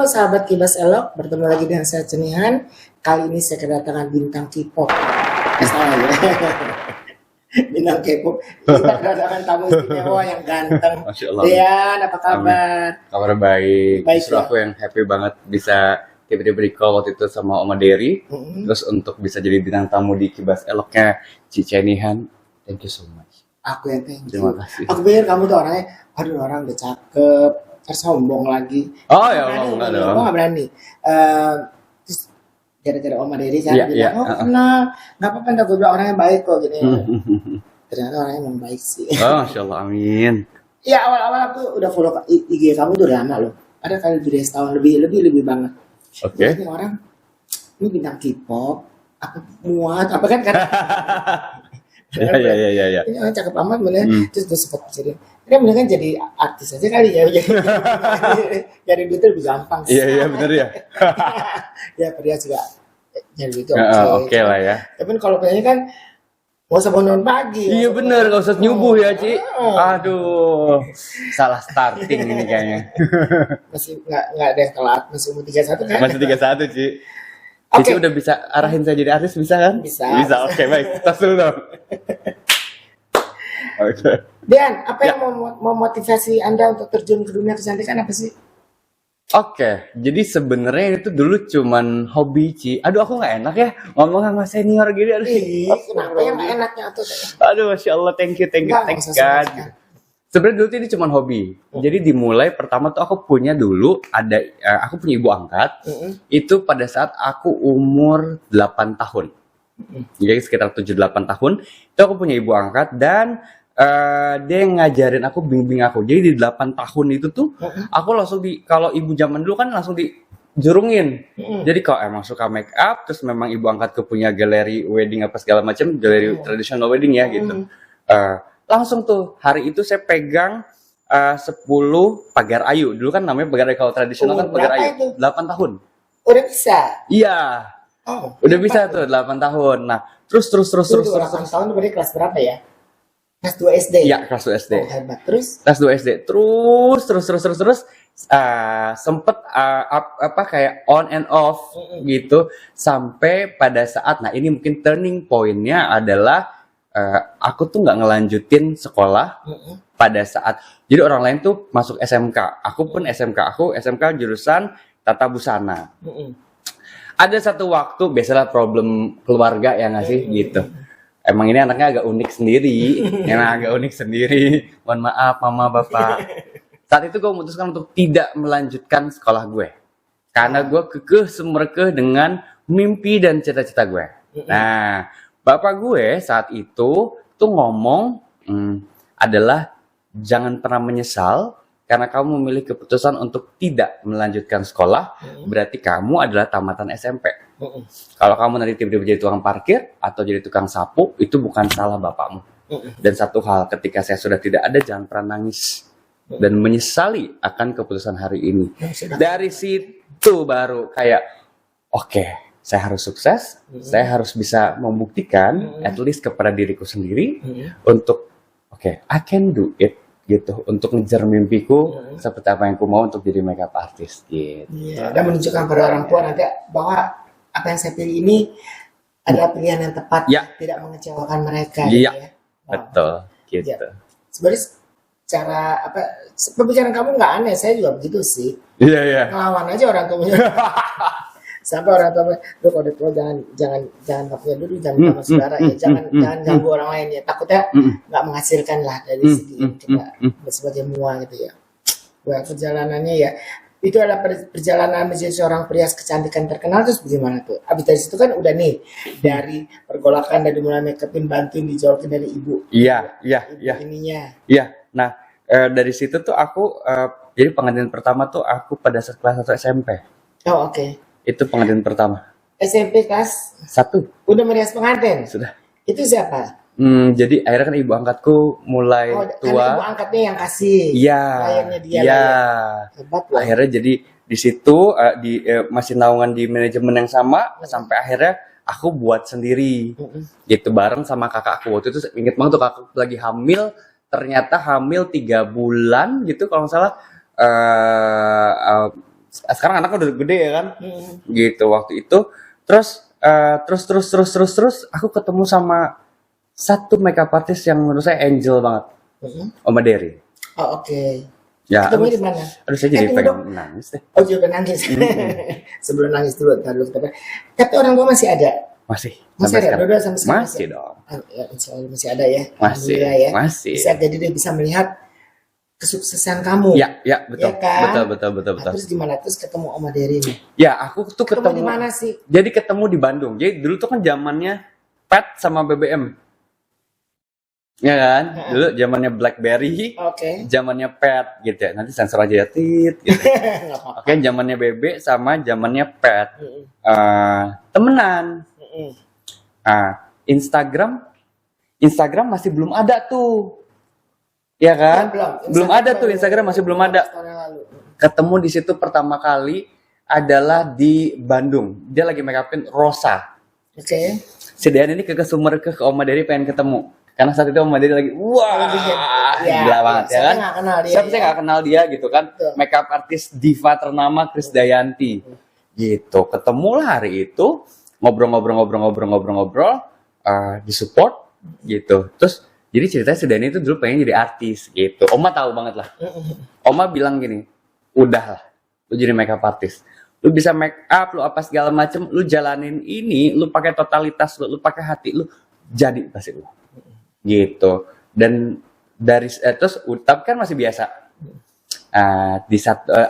Halo sahabat Kibas Elok, bertemu lagi dengan saya Cenihan. Kali ini saya kedatangan bintang K-pop. Salah ya. Bintang K-pop. Kita kedatangan tamu istimewa yang ganteng. Masya Allah. Dian, apa kabar? Kabar baik. Baik, Justru ya. aku yang happy banget bisa tiba-tiba di call waktu itu sama Oma Dery. Terus untuk bisa jadi bintang tamu di Kibas Eloknya Cicenihan. Thank you so much. Aku yang thank you. Terima kasih. Aku pikir kamu tuh orangnya, aduh orang udah cakep, terus sombong lagi. Oh ya Allah, enggak dong. Aku gak berani. Terus gara-gara Oma Dery kan Iya, bilang, iya, oh kenal, gak apa-apa, ntar gue bilang orangnya baik kok gini. Ternyata orangnya emang baik sih. Oh, Masya Allah, amin. Ya awal-awal aku udah follow IG kamu tuh udah lama loh. Ada kali udah setahun lebih banget. Oke. Ini orang ini bintang K-pop, apa muat, apa kan kan? Ya. Ini orang cakep amat bener. Terus gue sempat pikirin, dia mendingan jadi artis aja kali ya. Jadi duit lebih gampang. Iya benar ya. Ya dia juga jadi duit Oke lah ya. Tapi kalau penyanyi kan gak usah bangun pagi. Iya benar, gak usah nyubuh ya Ci. Aduh, salah starting ini kayaknya. Masih nggak ada yang telat, masih umur 31 kan? Masih 31 Ci. Oke. Cici udah bisa arahin saya jadi artis, bisa kan? Bisa. Oke, baik. Tas dulu dong. Oke. Dan apa yang memotivasi Anda untuk terjun ke dunia kecantikan apa sih? Oke, jadi sebenarnya itu dulu cuman hobi Ci. Aduh, aku nggak enak ya ngomong sama senior gini. Aduh, Kenapa yang nggak enaknya tuh? aduh, Masya Allah, thank you Nggak God. usah semangat. Sebenarnya dulu tuh ini cuman hobi. Jadi dimulai pertama tuh aku punya dulu ada aku punya ibu angkat. Itu pada saat aku umur 8 tahun. Jadi sekitar 7-8 tahun itu aku punya ibu angkat dan dia ngajarin aku, bimbing aku. Jadi di 8 tahun itu tuh aku langsung kalau ibu zaman dulu kan langsung dijurungin. Jadi kalau emang suka make up, terus memang ibu angkatku punya galeri wedding apa segala macam, galeri traditional wedding ya gitu. Langsung tuh hari itu saya pegang 10 pagar ayu. Dulu kan namanya pagar ayu, kalau tradisional kan pagar ayu. Itu? 8 tahun. Udah bisa. Iya. Oh, Udah bisa tuh 8 tahun. Nah, terus. 8 tahun berarti kelas berapa ya? Kelas 2 SD. Iya, kelas 2 SD. Oh, hebat. Terus? Kelas 2 SD. Terus sempet apa kayak on and off gitu sampai pada saat, nah ini mungkin turning point-nya adalah aku tuh nggak ngelanjutin sekolah pada saat, jadi orang lain tuh masuk SMK, aku pun SMK jurusan tata busana. Ada satu waktu, biasalah problem keluarga ya nggak sih gitu. Emang ini anaknya agak unik sendiri, mohon maaf mama bapak. Saat itu gue memutuskan untuk tidak melanjutkan sekolah gue karena gue semerkeh dengan mimpi dan cita-cita gue. Nah, bapak gue saat itu tuh ngomong adalah jangan pernah menyesal karena kamu memilih keputusan untuk tidak melanjutkan sekolah, berarti kamu adalah tamatan SMP. Kalau kamu nanti tiba-tiba jadi tukang parkir atau jadi tukang sapu, itu bukan salah bapakmu. Dan satu hal, ketika saya sudah tidak ada, jangan pernah nangis dan menyesali akan keputusan hari ini. Dari situ baru kayak, oke, saya harus sukses, saya harus bisa membuktikan at least kepada diriku sendiri untuk I can do it gitu, untuk ngejar mimpiku seperti apa yang aku mau untuk jadi makeup artist gitu. Iya, dan menunjukkan pada orang tua nanti bahwa apa yang saya pilih ini adalah pilihan yang tepat, tidak mengecewakan mereka. Iya, gitu ya. betul gitu. Ya. Sebenarnya cara pembicaraan kamu nggak aneh, saya juga begitu sih. Iya. Ngelawan aja orang tuanya. Sampai orang tua, lu kalau udah tua jangan punya dulu, jangan sama saudara ya, jangan ganggu orang lain ya, takutnya nggak menghasilkan lah dari segi kita sebagai mua gitu ya. Wah, perjalanannya ya itu adalah perjalanan menjadi seorang pria kecantikan terkenal. Terus bagaimana tuh? Abis dari situ kan udah nih dari pergolakan dari mulai make upin, bantuin dijauhin dari ibu. Iya. Ininya. Iya. Nah, dari situ tuh aku jadi pengantin pertama tuh aku pada saat kelas 1 SMP. Oh, oke. Itu pengantin pertama. SMP kelas 1. Udah merias pengantin? Sudah. Itu siapa? Jadi akhirnya kan ibu angkatku mulai tua. Karena ibu angkatnya yang kasih. Iya. Kliennya dia. Iya. Hebat loh. Akhirnya jadi di situ masih naungan di manajemen yang sama sampai akhirnya aku buat sendiri. Gitu bareng sama kakakku. Waktu itu inget banget tuh kakakku lagi hamil, ternyata hamil 3 bulan gitu kalau nggak salah. sekarang anaknya udah gede ya kan, Mm-mm. gitu waktu itu. Terus aku ketemu sama satu makeup artist yang menurut saya angel banget, Mm-mm. Oma Dery. Oh, oke. Ya, Ketemu di mana? aduh saya jadi Tunggu dong. pengen nangis deh. Oh, juga nangis. Sebelum nangis dulu, ntar dulu. Tapi orang tua masih ada. Masih Masih sampai ada, sekarang. berdua sampai sekarang Masih dong. Ya, insya Allah masih ada ya. Masih, Alhamdulillah ya. masih. Bisa, jadi dia bisa melihat kesuksesan kamu. Ya, betul. Ya kan? Betul. Nah, terus gimana? Terus ketemu Oma Dery nih. Ya, aku tuh Ketemu di mana sih? Jadi ketemu di Bandung. Jadi dulu tuh kan zamannya pet sama BBM. Ya kan? Dulu zamannya BlackBerry, Oke. zamannya pet gitu ya. Nanti sensor aja ya, tit gitu. Nggak apa-apa. Oke, zamannya BB sama zamannya pet. Mm-mm. Temenan. Mm-mm. Instagram masih belum ada tuh. Ya kan? Belum ada tuh, Instagram masih belum ada. Tahun yang lalu. Ketemu di situ pertama kali adalah di Bandung. Dia lagi make upin Rosa. Oke. Si Dean ini ke Sumber ke Oma Dery pengen ketemu. Karena saat itu Oma Dery lagi wah Ya, gila banget ya siapa kan. nggak kenal dia, Siapa sih ya? nggak kenal dia gitu kan. Betul. Makeup artis diva ternama Krisdayanti. Gitu. Ketemulah hari itu ngobrol disupport gitu. Terus jadi ceritanya si Dani itu dulu pengen jadi artis gitu. Oma tahu banget lah. Oma bilang gini, udahlah, lu jadi makeup artist. Lu bisa make up, lu apa segala macem, lu jalanin ini, lu pakai totalitas lu pakai hati lu, jadi pasti lu. Gitu. Dan dari terus tapi kan masih biasa.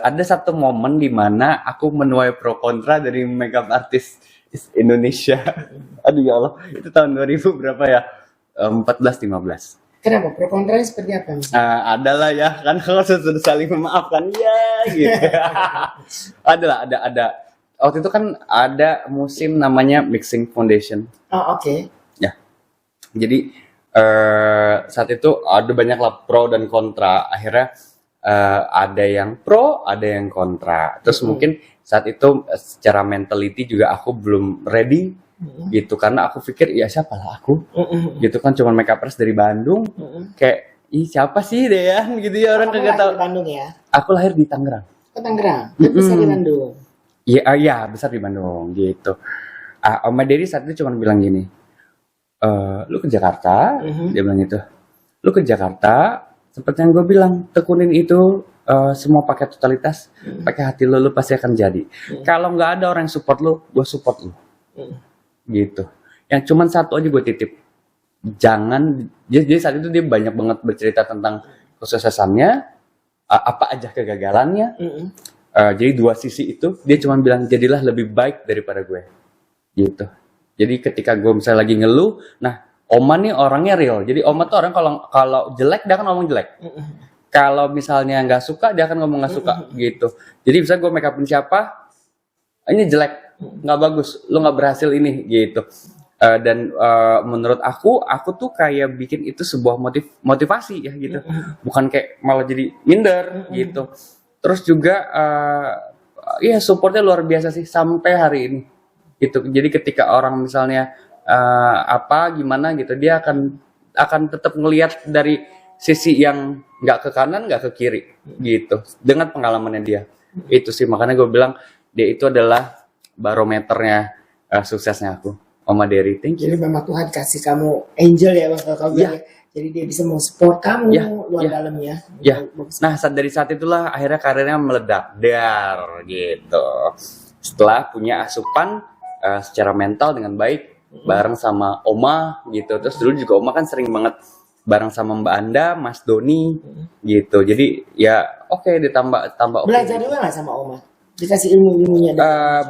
Ada satu momen di mana aku menuai pro kontra dari makeup artist Indonesia. Aduh ya Allah, itu tahun 2000 berapa ya? 14-15. Kenapa? Pro kontranya seperti apa? Adalah ya, kan kalau sudah saling memaafkan ya gitu. ada. Waktu itu kan ada musim namanya mixing foundation. Oh, oke. Ya. Jadi saat itu ada banyak lah pro dan kontra. Akhirnya ada yang pro, ada yang kontra. Terus mungkin saat itu secara mentality juga aku belum ready gitu, karena aku pikir ya siapalah aku gitu kan, cuma makeup artist dari Bandung, kayak siapa sih Dean gitu ya, orang Kamu kagak lahir tahu. di Bandung ya? Aku lahir di Tangerang. Ke Tangerang. Tapi besar di Bandung. Iya besar di Bandung gitu. Oma Dery saat itu cuma bilang gini, lu ke Jakarta, dia bilang gitu, lu ke Jakarta seperti yang gue bilang, tekunin itu semua pakai totalitas, pakai hati lu pasti akan jadi. Kalau nggak ada orang yang support lu, gue support lu. Gitu. Yang cuman satu aja gue titip, jangan. Jadi saat itu dia banyak banget bercerita tentang kesuksesannya, apa aja kegagalannya. Jadi dua sisi itu, dia cuma bilang jadilah lebih baik daripada gue. Gitu. Jadi ketika gue misalnya lagi ngeluh, nah Oma nih orangnya real. Jadi Oma tuh orang kalau jelek dia akan ngomong jelek. Kalau misalnya nggak suka dia akan ngomong nggak suka gitu. Jadi misalnya gue make upin siapa, ini jelek, nggak bagus, lu nggak berhasil ini gitu. Dan menurut aku tuh kayak bikin itu sebuah motivasi ya gitu. Bukan kayak malah jadi minder gitu. Terus juga ya supportnya luar biasa sih sampai hari ini. Gitu. Jadi ketika orang misalnya gimana gitu, dia akan tetap ngelihat dari sisi yang nggak ke kanan nggak ke kiri gitu, dengan pengalamannya dia. Itu sih makanya gue bilang dia itu adalah barometernya suksesnya aku, Oma Dery. Thank you. Jadi memang Tuhan kasih kamu angel ya, Bang, kalau kamu bilang ya. Jadi dia bisa support kamu luar dalam ya. Nah dari saat itulah akhirnya karirnya meledak gitu. Setelah punya asupan secara mental dengan baik bareng sama Oma gitu. Terus dulu juga Oma kan sering banget bareng sama Mbak Anda, Mas Doni gitu. Jadi ya ditambah belajar juga nggak sama Oma? Dikasih ilmunya?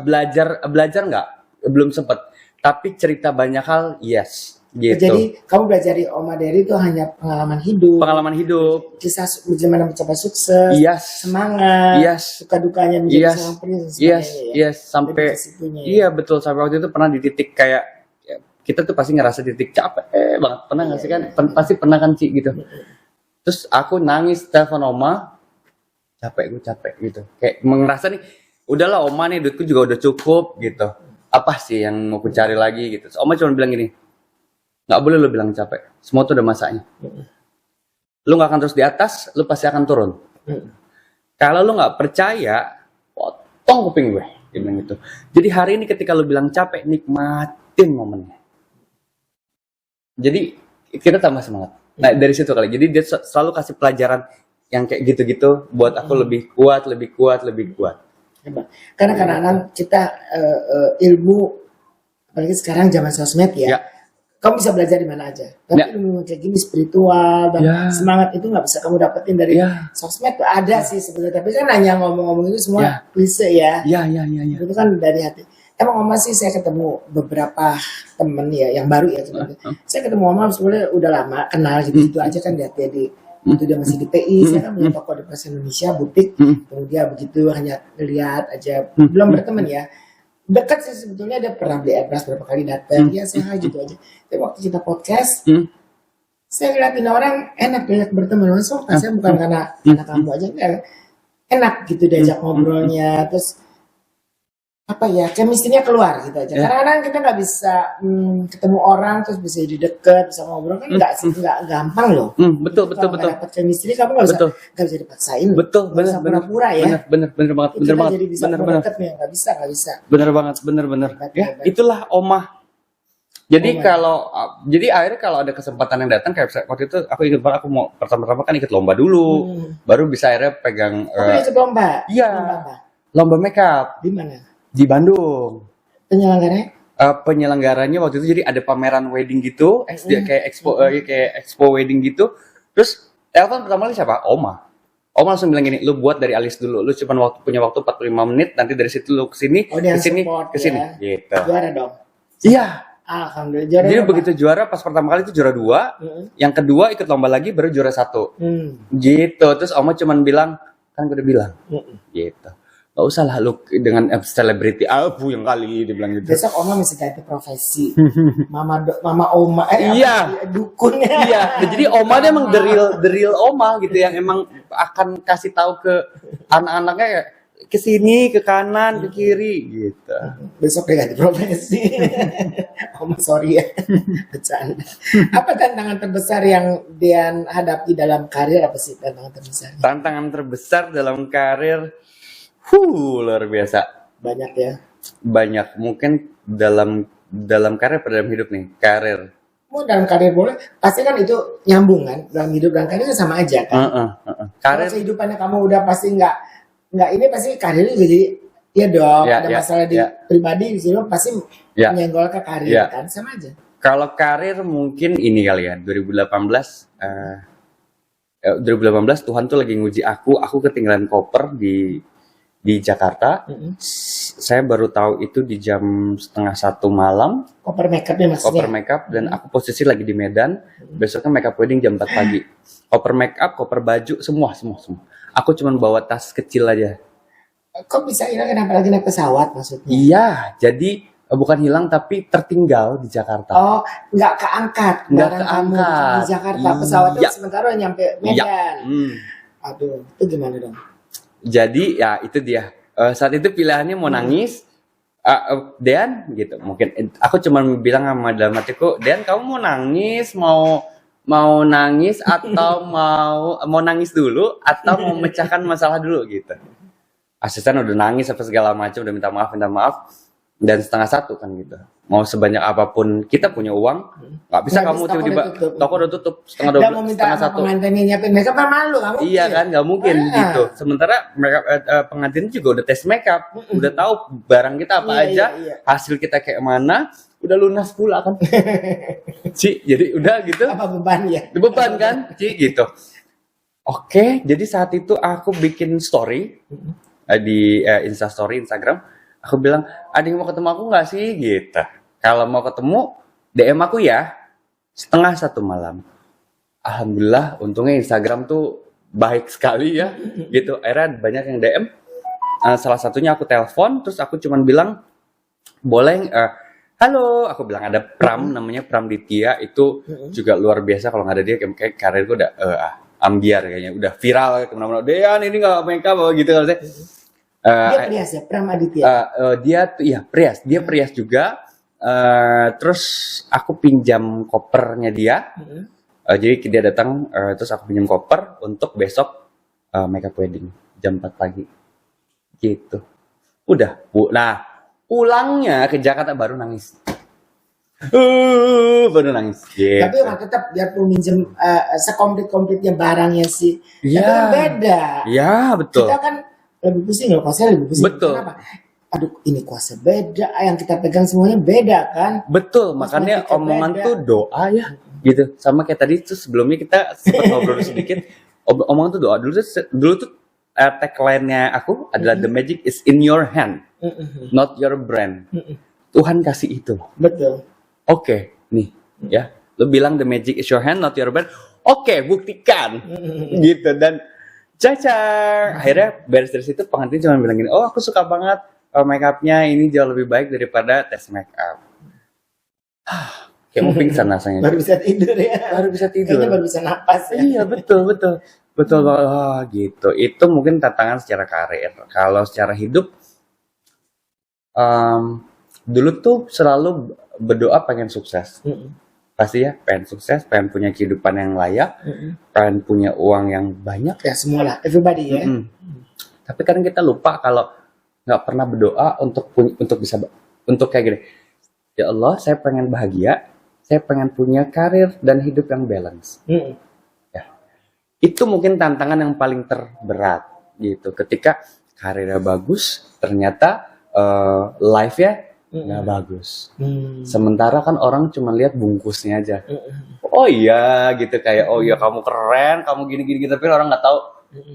Belajar nggak, belum sempet. Tapi cerita banyak hal yes gitu. Jadi kamu belajar di Oma Dery itu hanya pengalaman hidup, kisah bagaimana mencoba sukses, semangat, suka dukanya menjadi seorang penulis, sampai betul, sampai waktu itu pernah di titik kayak kita tuh pasti ngerasa di titik capek banget, pernah nggak sih kan? Pasti pernah kan Ci gitu. Terus aku nangis telepon Oma, gue capek gitu, kayak ngerasa nih udahlah Oma nih, duitku juga udah cukup gitu, apa sih yang mau ku cari lagi gitu. Terus Oma cuma bilang gini, nggak boleh lu bilang capek, semua tuh udah masanya. Lu nggak akan terus di atas, lu pasti akan turun. Kalau lu nggak percaya, potong kuping gue. Dia bilang gitu. Jadi hari ini ketika lu bilang capek, nikmatin momennya. Jadi kita tambah semangat. Nah dari situ kali. Jadi dia selalu kasih pelajaran yang kayak gitu-gitu buat aku lebih kuat. Hebat. Karena kadang-kadang kita ilmu, apalagi sekarang zaman sosmed ya, Ya. kamu bisa belajar di mana aja. Tapi Ya. ilmu kayak gini spiritual dan Ya. semangat itu nggak bisa kamu dapetin dari Ya. sosmed. Tuh ada sih sebenarnya, tapi kan hanya ngomong-ngomong itu semua Ya. klise ya. Ya. Itu kan dari hati. Emang Oma sih, saya ketemu beberapa temen ya yang baru ya sebenarnya. Saya ketemu Oma sebenarnya udah lama kenal gitu aja kan, lihat dia di itu dia masih di PI. Saya kan punya toko di Plaza Indonesia, butik. Kemudian begitu hanya lihat aja, belum berteman ya. Dekat sih sebetulnya, dia pernah beli airbrush berapa kali datang, ya saya gitu aja. Tapi waktu kita podcast, saya liatin orang enak diajak berteman langsung. Saya bukan karena kamu aja, enak gitu diajak ngobrolnya, terus apa ya, chemistry-nya keluar gitu aja. Kadang-kadang kita nggak bisa ketemu orang terus bisa jadi deket, bisa ngobrol kan nggak gampang loh. Betul. Kalau nggak dapet chemistry kamu nggak bisa dipaksain. Betul, Nggak bisa pura-pura ya. Bener banget. Kita jadi bisa deket nih, nggak bisa. Bener banget. Ya, itulah Oma. Jadi jadi akhirnya kalau ada kesempatan yang datang, kayak waktu itu aku ingat banget, aku mau pertama-tama kan ikut lomba dulu, baru bisa akhirnya pegang. Ikut lomba? Iya. Lomba makeup. Di mana? Di Bandung. Penyelenggaranya? Penyelenggaranya waktu itu jadi ada pameran wedding gitu, kayak expo wedding gitu. Terus telepon pertama kali siapa? Oma langsung bilang gini, lu buat dari alis dulu, lu cuma punya waktu 45 menit, nanti dari situ lu kesini, kesini, gitu. Juara dong? Iya. Alhamdulillah juara. Jadi begitu juara, pas pertama kali itu juara 2, yang kedua ikut lomba lagi baru juara 1. Gitu. Terus Oma cuman bilang, kan gue udah bilang, gitu. Gak usah lah lu dengan selebriti Abu yang kali dia bilang gitu. Besok Oma mesti ganti profesi. Mama Oma dukunnya. Iya, jadi Oma dia emang the real Oma gitu, yang emang akan kasih tahu ke anak-anaknya ya, ke sini, ke kanan, ke kiri gitu. Besok dia ganti profesi. Oma sorry ya. Bercanda. Apa tantangan terbesar yang dia hadapi dalam karir, apa sih tantangan terbesar? Tantangan terbesar dalam karir luar biasa. Banyak ya. Banyak, mungkin dalam karir pada dalam hidup nih, karir. Mau dalam karir boleh, pasti kan itu nyambung kan, dalam hidup dan karir itu sama aja kan. Karir. Kalau kehidupannya kamu udah pasti nggak ini pasti karir juga jadi ya dong. Ada masalah di pribadi di sini pasti menyenggol ke karir kan, sama aja. Kalau karir mungkin ini kali ya, 2018 Tuhan tuh lagi nguji aku ketinggalan koper di Jakarta. Saya baru tahu itu di jam 12:30 malam. Koper makeup ya maksudnya? Koper makeup, dan aku posisi lagi di Medan. Besoknya makeup wedding jam 4 pagi. Koper makeup, koper baju, semua. Aku cuma bawa tas kecil aja. Kok bisa hilang, kenapa lagi naik pesawat maksudnya? Iya, jadi bukan hilang tapi tertinggal di Jakarta. Oh, nggak keangkat. Nggak kamu keangkat. di Jakarta. Pesawatnya sementara nyampe Medan. Aduh, itu gimana dong? Jadi ya itu dia. Saat itu pilihannya mau nangis, Dean gitu. Mungkin aku cuma bilang sama dalam hatiku, Dean kamu mau nangis atau mau nangis dulu atau mau memecahkan masalah dulu gitu. Asisten udah nangis apa segala macam, udah minta maaf. Dan 12:30 kan gitu. Mau sebanyak apapun kita punya uang, nggak bisa kamu tiba-tiba toko udah tutup 12:30, 12:30. Pengantinnya nyiapin makeup kan malu kamu. Iya kan, nggak mungkin gitu. Sementara makeup pengantin juga udah tes makeup, udah tahu barang kita apa aja, hasil kita kayak mana, udah lunas pula kan. Ci, jadi udah gitu. Apa beban ya? Beban kan, Ci gitu. Oke, jadi saat itu aku bikin story di Instagram. Aku bilang, ada yang mau ketemu aku nggak sih? Gitu. Kalau mau ketemu, DM aku ya. 12:30 malam. Alhamdulillah, untungnya Instagram tuh baik sekali ya. Gitu. Akhirnya banyak yang DM. Salah satunya aku telepon, terus aku cuman bilang, boleh, halo. Aku bilang ada Pram, namanya Pram Ditya. Itu juga luar biasa. Kalau nggak ada dia, kayak karir gue udah ambiar kayaknya. Udah viral kemana-mana. Dean, ini nggak makeup gitu. Dia Prias ya, Pram Aditya. Dia Prias. Dia Prias juga. Terus aku pinjam kopernya dia. Jadi dia datang, terus aku pinjam koper untuk besok makeup wedding jam 4 pagi. Gitu. Udah. Nah, pulangnya ke Jakarta baru nangis. Baru nangis. Gitu. Tapi emang tetap biarpun minjem sekomplit-komplitnya barangnya sih. Iya. Tapi kan beda. Iya, betul. Kita kan lebih pusing loh, kuasanya lebih pusing. Betul. Kenapa? Aduh, ini kuasa beda. Yang kita pegang semuanya beda kan. Betul, makanya Kosmetika omongan beda. tuh doa ya. Gitu. Sama kayak tadi tuh sebelumnya kita sempat ngobrol sedikit. Omongan tuh doa. Dulu tuh tagline-nya aku adalah the magic is in your hand, not your brand. Tuhan kasih itu. Betul. Oke, nih ya. Lu bilang the magic is your hand, not your brand. Oke, buktikan. Gitu. Dan cacar. Akhirnya beres dari situ pengantin cuma bilang gini, oh aku suka banget make up-nya ini jauh lebih baik daripada tes make up. Kayak mau pingsan rasanya. Baru bisa tidur ya. Baru bisa tidur. Kayaknya baru bisa napas ya. Iya, betul. Betul banget. Oh, gitu. Itu mungkin tantangan secara karir. Kalau secara hidup, dulu tuh selalu berdoa pengen sukses. Pasti ya, pengen sukses, pengen punya kehidupan yang layak, pengen punya uang yang banyak. Ya semua lah, everybody ya. Tapi kadang kita lupa kalau nggak pernah berdoa untuk bisa untuk kayak gini. Ya Allah, saya pengen bahagia, saya pengen punya karir dan hidup yang balance. Ya. Itu mungkin tantangan yang paling terberat gitu. Ketika karirnya bagus, ternyata life-nya nggak bagus. Sementara kan orang cuma lihat bungkusnya aja. Oh iya gitu, kayak oh iya kamu keren, kamu gini tapi orang nggak tahu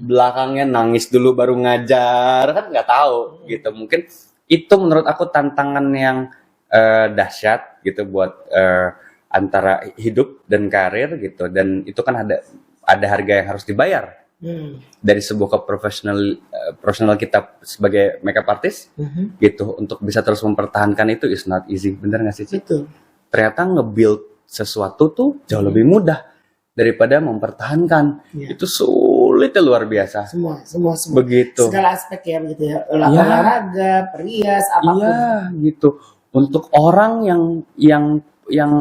belakangnya nangis dulu baru ngajar, kan nggak tahu gitu. Mungkin itu menurut aku tantangan yang dahsyat gitu buat antara hidup dan karir gitu. Dan itu kan ada harga yang harus dibayar dari sebuah profesional kita sebagai makeup artist gitu. Untuk bisa terus mempertahankan itu is not easy, bener nggak sih Ci? Betul. Ternyata nge-build sesuatu tuh jauh lebih mudah daripada mempertahankan. Itu sulit ya, luar biasa. Semua. Begitu. Segala aspek ya begitu ya. Olahraga, perias, apapun. Iya, gitu. Untuk orang yang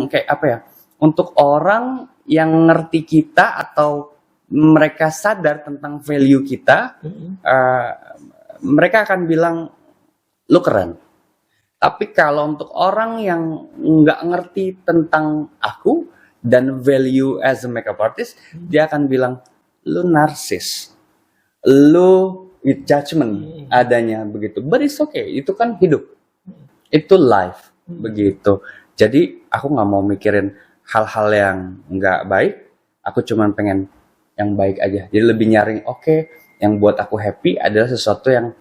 kayak apa ya? Untuk orang yang ngerti kita atau mereka sadar tentang value kita, mereka akan bilang lu keren. Tapi kalau untuk orang yang nggak ngerti tentang aku dan value as a makeup artist, dia akan bilang lu narsis, lu with judgment adanya begitu. But it's okay, itu kan hidup, itu life begitu. Jadi aku nggak mau mikirin hal-hal yang nggak baik, aku cuma pengen yang baik aja. Jadi lebih nyaring yang buat aku happy adalah sesuatu yang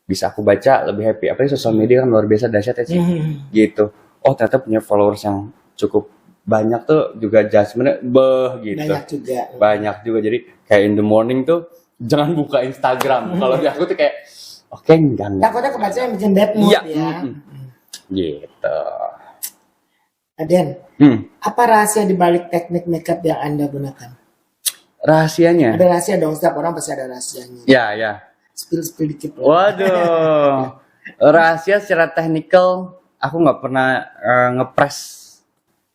bisa aku baca lebih happy. Apalagi sosial media kan luar biasa dahsyat ya sih. Gitu. Oh ternyata punya followers yang cukup banyak tuh juga judgementnya gitu. Banyak juga. Jadi kayak in the morning tuh jangan buka Instagram. Kalau di aku tuh kayak enggak. Takutnya kebaca yang bikin bad mood ya. Gitu. Aden, apa rahasia dibalik teknik makeup yang Anda gunakan? Rahasianya? Ada rahasia dong, setiap orang pasti ada rahasianya. Ya. Spill dikit. Waduh. Rahasia secara teknikal aku nggak pernah ngepres.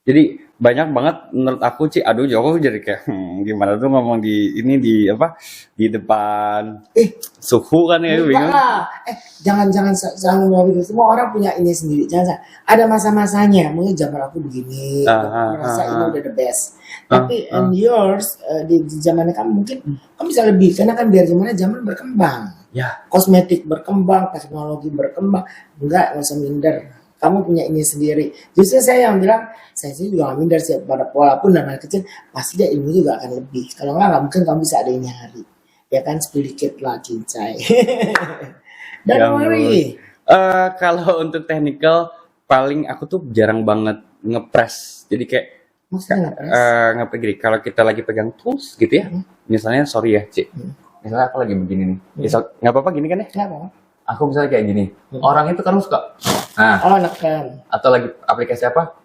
Jadi banyak banget menurut aku Ci. Aduh, Joko jadi kayak gimana tuh ngomong di depan suhu kan ya. Jangan ngomong gitu. Semua orang punya ini sendiri. Jangan. Ada masa-masanya. Mungkin zaman aku begini, merasa ini udah the best. Tapi and yours di zaman kamu mungkin kamu bisa lebih karena kan biar gimana zaman berkembang. Ya. Kosmetik berkembang, teknologi berkembang. Enggak usah minder. Kamu punya ini sendiri. Justru saya yang bilang, saya sih juga gak minder sih. Walaupun dalam hal kecil, pasti dia ilmu juga akan lebih. Kalau nggak mungkin kamu bisa ada ini hari. Ya kan, sedikit lah cincai. Don't worry. Kalau untuk technical, paling aku tuh jarang banget ngepres. Jadi kayak, maksudnya ngepres? Gini, kalau kita lagi pegang tools gitu ya. Misalnya, sorry ya, Ci. Misalnya aku lagi begini nih. Nggak apa-apa gini kan ya? Nggak apa-apa. Aku misalnya kayak gini. Orang itu kan suka neken. Atau lagi aplikasi apa?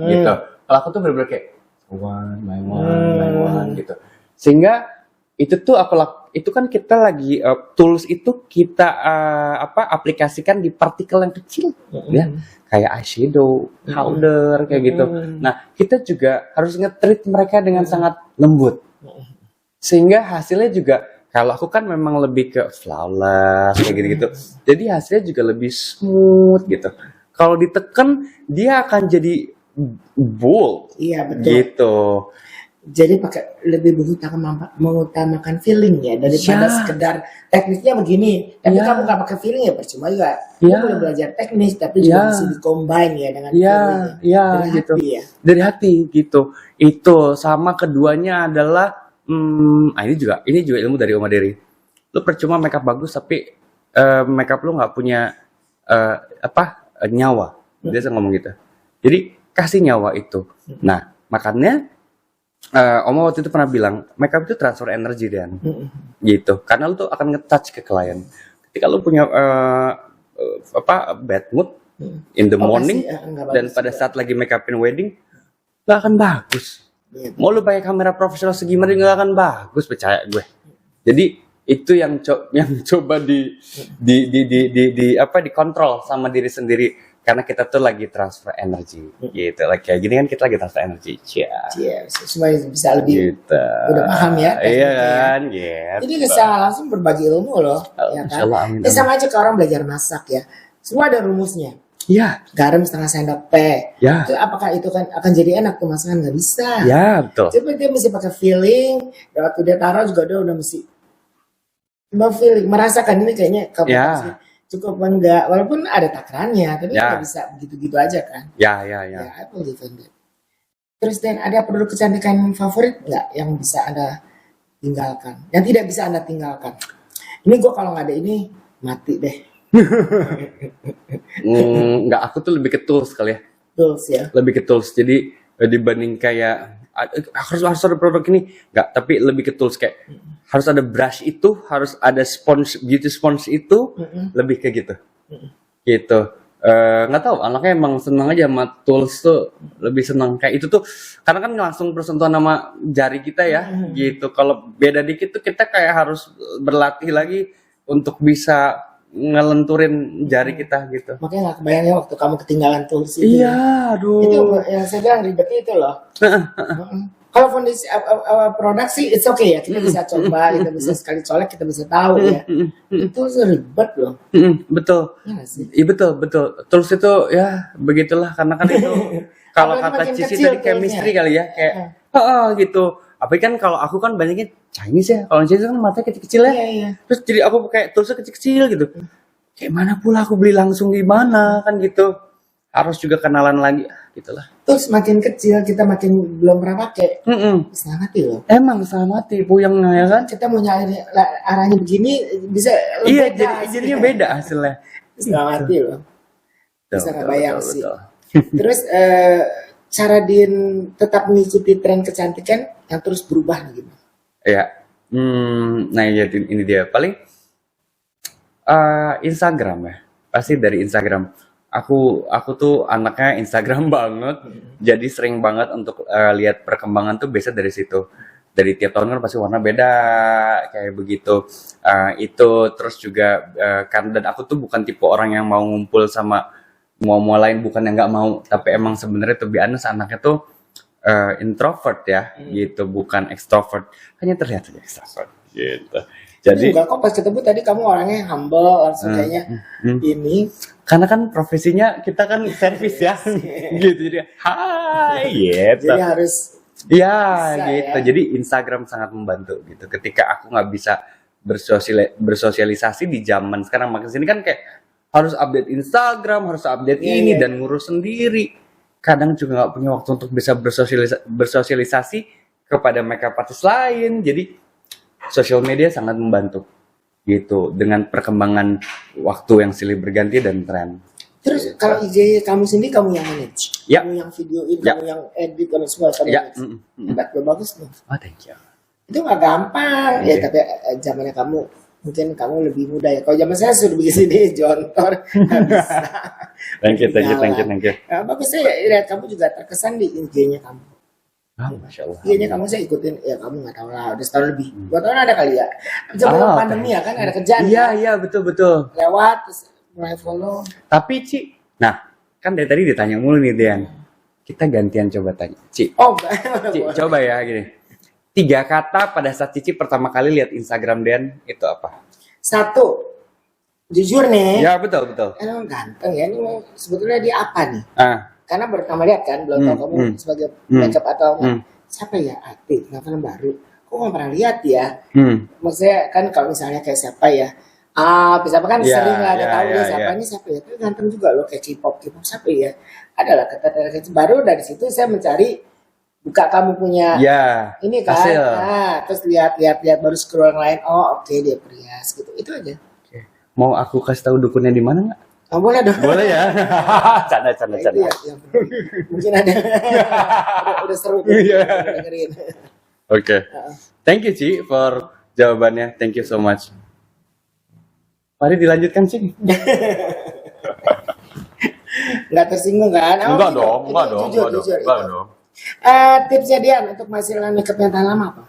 Gitu. Kalau aku tuh bener-bener kayak one by one gitu. Sehingga itu tuh itu kan kita lagi tools itu kita aplikasikan di partikel yang kecil ya. Kayak eyeshadow, powder kayak gitu. Nah, kita juga harus nge-treat mereka dengan sangat lembut. Sehingga hasilnya juga Kalau aku kan memang lebih ke flawless kayak gitu-gitu. Jadi hasilnya juga lebih smooth gitu. Kalau diteken dia akan jadi bold Iya betul. gitu. Jadi pakai lebih mengutamakan feeling ya daripada Ya, sekedar tekniknya begini. Tapi ya, kamu nggak pakai feeling ya percuma juga. Kamu boleh ya, belajar teknis tapi juga mesti ya, di-combine ya dengan ya, feeling ya. ya Dari gitu. hati ya. Dari hati gitu. Itu sama keduanya adalah ini juga ilmu dari Oma Dery. Lu percuma makeup bagus tapi makeup lu nggak punya nyawa. Dia selalu ngomong gitu. Jadi kasih nyawa itu. Nah, makanya Oma waktu itu pernah bilang makeup itu transfer energi Dan. Gitu. Karena lu tuh akan nge-touch ke klien. Ketika lu punya bad mood in the Oh pasti morning nggak dan bagus pada juga. saat lagi makeupin wedding nggak akan bagus. Iya Mau lu betul. pakai kamera profesional segimana nggak akan bagus, percaya gue. Jadi itu yang coba dikontrol sama diri sendiri karena kita tuh lagi transfer energi gitu. Lagi kayak gini kan kita lagi transfer energi. Cia. Iya, supaya bisa lebih Gitu. udah paham ya Iya tekniknya ya. kan, Jadi gitu. bisa langsung berbagi ilmu loh, ya Insya kan? Allah, amin, Ini amin. sama aja kayak orang belajar masak ya. Semua ada rumusnya. Ya, Garam setengah sendok teh. ya, Itu apakah itu kan akan jadi enak tuh masakan? Nggak bisa. ya, betul. Coba dia mesti pakai feeling. Dan waktu dia taruh juga dia udah mesti feeling, merasakan ini kayaknya kompetensi Ya, cukup apa enggak. Walaupun ada takarannya, tapi nggak ya, bisa begitu-gitu aja kan. ya, Ya, ya. I believe in that. Terus Dan ada produk kecantikan favorit nggak yang bisa Anda tinggalkan? Yang tidak bisa Anda tinggalkan? Ini gue kalau nggak ada ini mati deh. Nggak, aku tuh lebih ke tools kali ya. Tools ya. Lebih ke tools. Jadi dibanding kayak harus ada produk ini, nggak. Tapi lebih ke tools kayak harus ada brush itu, harus ada sponge beauty sponge itu, Mm-mm. lebih ke gitu. Mm-mm. Gitu. Nggak tahu, anaknya emang senang aja sama tools tuh, lebih senang kayak itu tuh karena kan langsung bersentuhan sama jari kita ya gitu. Kalau beda dikit tuh kita kayak harus berlatih lagi untuk bisa ngelenturin jari kita gitu. Makanya nggak kebayang ya waktu kamu ketinggalan tools itu Iya, ya. Itu aduh. yang saya bilang ribetnya itu loh. Mm-mm. Kalau fondasi produk sih it's okay ya, kita bisa coba, kita bisa sekali colek, kita bisa tahu ya. Itu ribet loh. Betul. Ya nggak sih? Iya betul. Tools itu ya begitulah karena kan itu kalau Apalagi kata makin Cici kecil tadi chemistry toolsnya. kali ya kayak gitu. Tapi kan kalau aku kan banyaknya Chinese ya. Kalau Chinese kan matanya kecil-kecil ya. Iya, iya. Terus jadi aku kayak toolsnya kecil-kecil gitu. Kayak mana pula aku beli langsung di mana kan gitu. Harus juga kenalan lagi gitulah. Terus makin kecil kita makin belum pernah pakai. Setengah mati loh. Emang sama mati puyengnya ya kan. Kita mau nyari arahnya begini bisa Iya, beda jadinya hasilnya. beda hasilnya. Setengah mati loh. Bisa nggak bayang sih. Betul. Terus cara Din tetap mengikuti tren kecantikan yang terus berubah gitu. Ya. Nah ya ini dia paling Instagram ya. Pasti dari Instagram. Aku tuh anaknya Instagram banget. Jadi sering banget untuk lihat perkembangan tuh biasa dari situ. Dari tiap tahun kan pasti warna beda kayak begitu. Itu terus juga kan dan aku tuh bukan tipe orang yang mau ngumpul sama mau lain, bukan yang nggak mau, tapi emang sebenarnya to be honest anaknya tuh introvert ya gitu, bukan extrovert, hanya terlihat saja extrovert gitu. Jadi Enggak kok pas ketemu tadi kamu orangnya humble langsung kayaknya ini. karena kan profesinya kita kan servis ya gitu, jadi hai gitu. Jadi harus Ya bisa, gitu. ya. Jadi Instagram sangat membantu gitu. Ketika aku nggak bisa bersosialisasi di zaman sekarang, makin sini kan kayak harus update Instagram, harus update Iya, ini iya. dan ngurus sendiri. Kadang juga nggak punya waktu untuk bisa bersosialisasi kepada makeup artist lain. Jadi sosial media sangat membantu gitu dengan perkembangan waktu yang silih berganti dan tren. terus kalau IG kamu sendiri kamu yang manage. Ya. Kamu yang videoin, Ya. kamu yang edit dan semua kamu Ya, manage. Hebat, bagus loh. Oh, thank you. Itu nggak gampang ya, Iya. tapi zamannya kamu mungkin kamu lebih muda ya. Kalau zaman saya sudah begini jontor nggak bisa. Thank you. Bagus saya lihat kamu juga terkesan di IG-nya kamu. Ah, Masya Allah. IG-nya kamu saya ikutin, ya kamu nggak tahu lah, udah setahun lebih. 2 tahun ada kali ya. Zaman Ah, pandemi ya kan ada kerjaan. Iya, kan? iya, betul. Lewat terus mulai follow. Tapi Ci, nah kan dari tadi ditanya mulu nih Dian. Kita gantian coba tanya. Ci, Oh enggak. Ci, coba ya gini. 3 kata pada saat Cici pertama kali lihat Instagram Den itu apa? 1, jujur nih. Ya betul betul. Emang ganteng ya, ini sebetulnya dia apa nih? Karena pertama lihat kan, belum tahu kamu sebagai makeup atau enggak. Siapa ya? Aktif, nggak pernah baru. Kok nggak pernah lihat ya? Maksudnya kan kalau misalnya kayak siapa ya? Siapa kan sering lah, ada tahu dia siapa ini siapa ya? Tapi ganteng juga loh, kayak K-pop siapa ya? Adalah kata-kata baru dari situ saya mencari, buka kamu punya ini kan, hasil. Terus lihat baru scroll yang lain. Oh oke, dia Prias gitu, itu aja. Mau aku kasih tahu dukunnya di mana nggak? Oh, boleh dong. Boleh ya. Canda. Ya, mungkin ada. udah seru tuh. Dengerin. Oke. Thank you Ci for jawabannya. Thank you so much. Mari dilanjutkan Ci. Nggak tersinggung kan? Enggak dong. Jujur. Tipsnya dia untuk menghasilkan makeup yang tahan lama apa?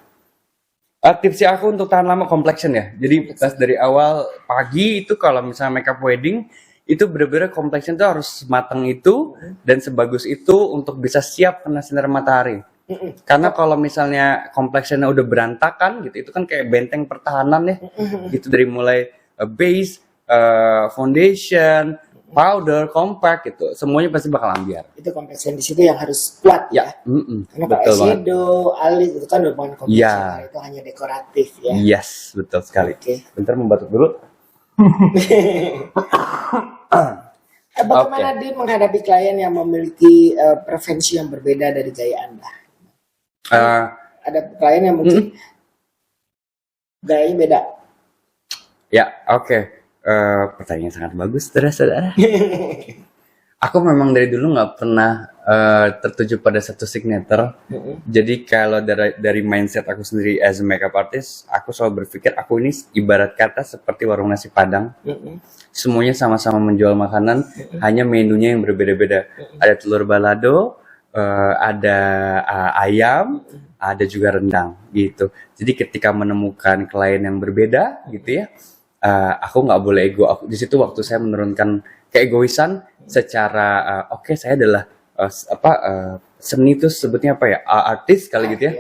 Tipsnya aku untuk tahan lama complexion ya. Jadi pas dari awal pagi itu kalau misalnya makeup wedding itu bener-bener complexion tuh harus matang itu dan sebagus itu untuk bisa siap kena sinar matahari. Karena kalau misalnya complexionnya udah berantakan gitu, itu kan kayak benteng pertahanan ya. Gitu dari mulai base, foundation, powder, compact gitu, semuanya pasti bakal ambiar. Itu complexion di situ yang harus kuat ya. Karena kalau eyeshadow, alis itu kan bukan complexion, itu hanya dekoratif ya. Yes, betul sekali. Bentar membatuk dulu. Bagaimana dia menghadapi klien yang memiliki preferensi yang berbeda dari gaya Anda? Ada klien yang mungkin gayanya beda. Ya, oke. Pertanyaan sangat bagus, saudara-saudara. Aku memang dari dulu nggak pernah tertuju pada satu signature. Jadi kalau dari mindset aku sendiri as a makeup artist, aku selalu berpikir aku ini ibarat kata seperti warung nasi Padang. Semuanya sama-sama menjual makanan, hanya menunya yang berbeda-beda. Ada telur balado, ada ayam, ada juga rendang gitu. Jadi ketika menemukan klien yang berbeda gitu ya, aku nggak boleh ego. Di situ waktu saya menurunkan keegoisan secara oke, saya adalah seni itu sebutnya apa ya, artis kali gitu ya,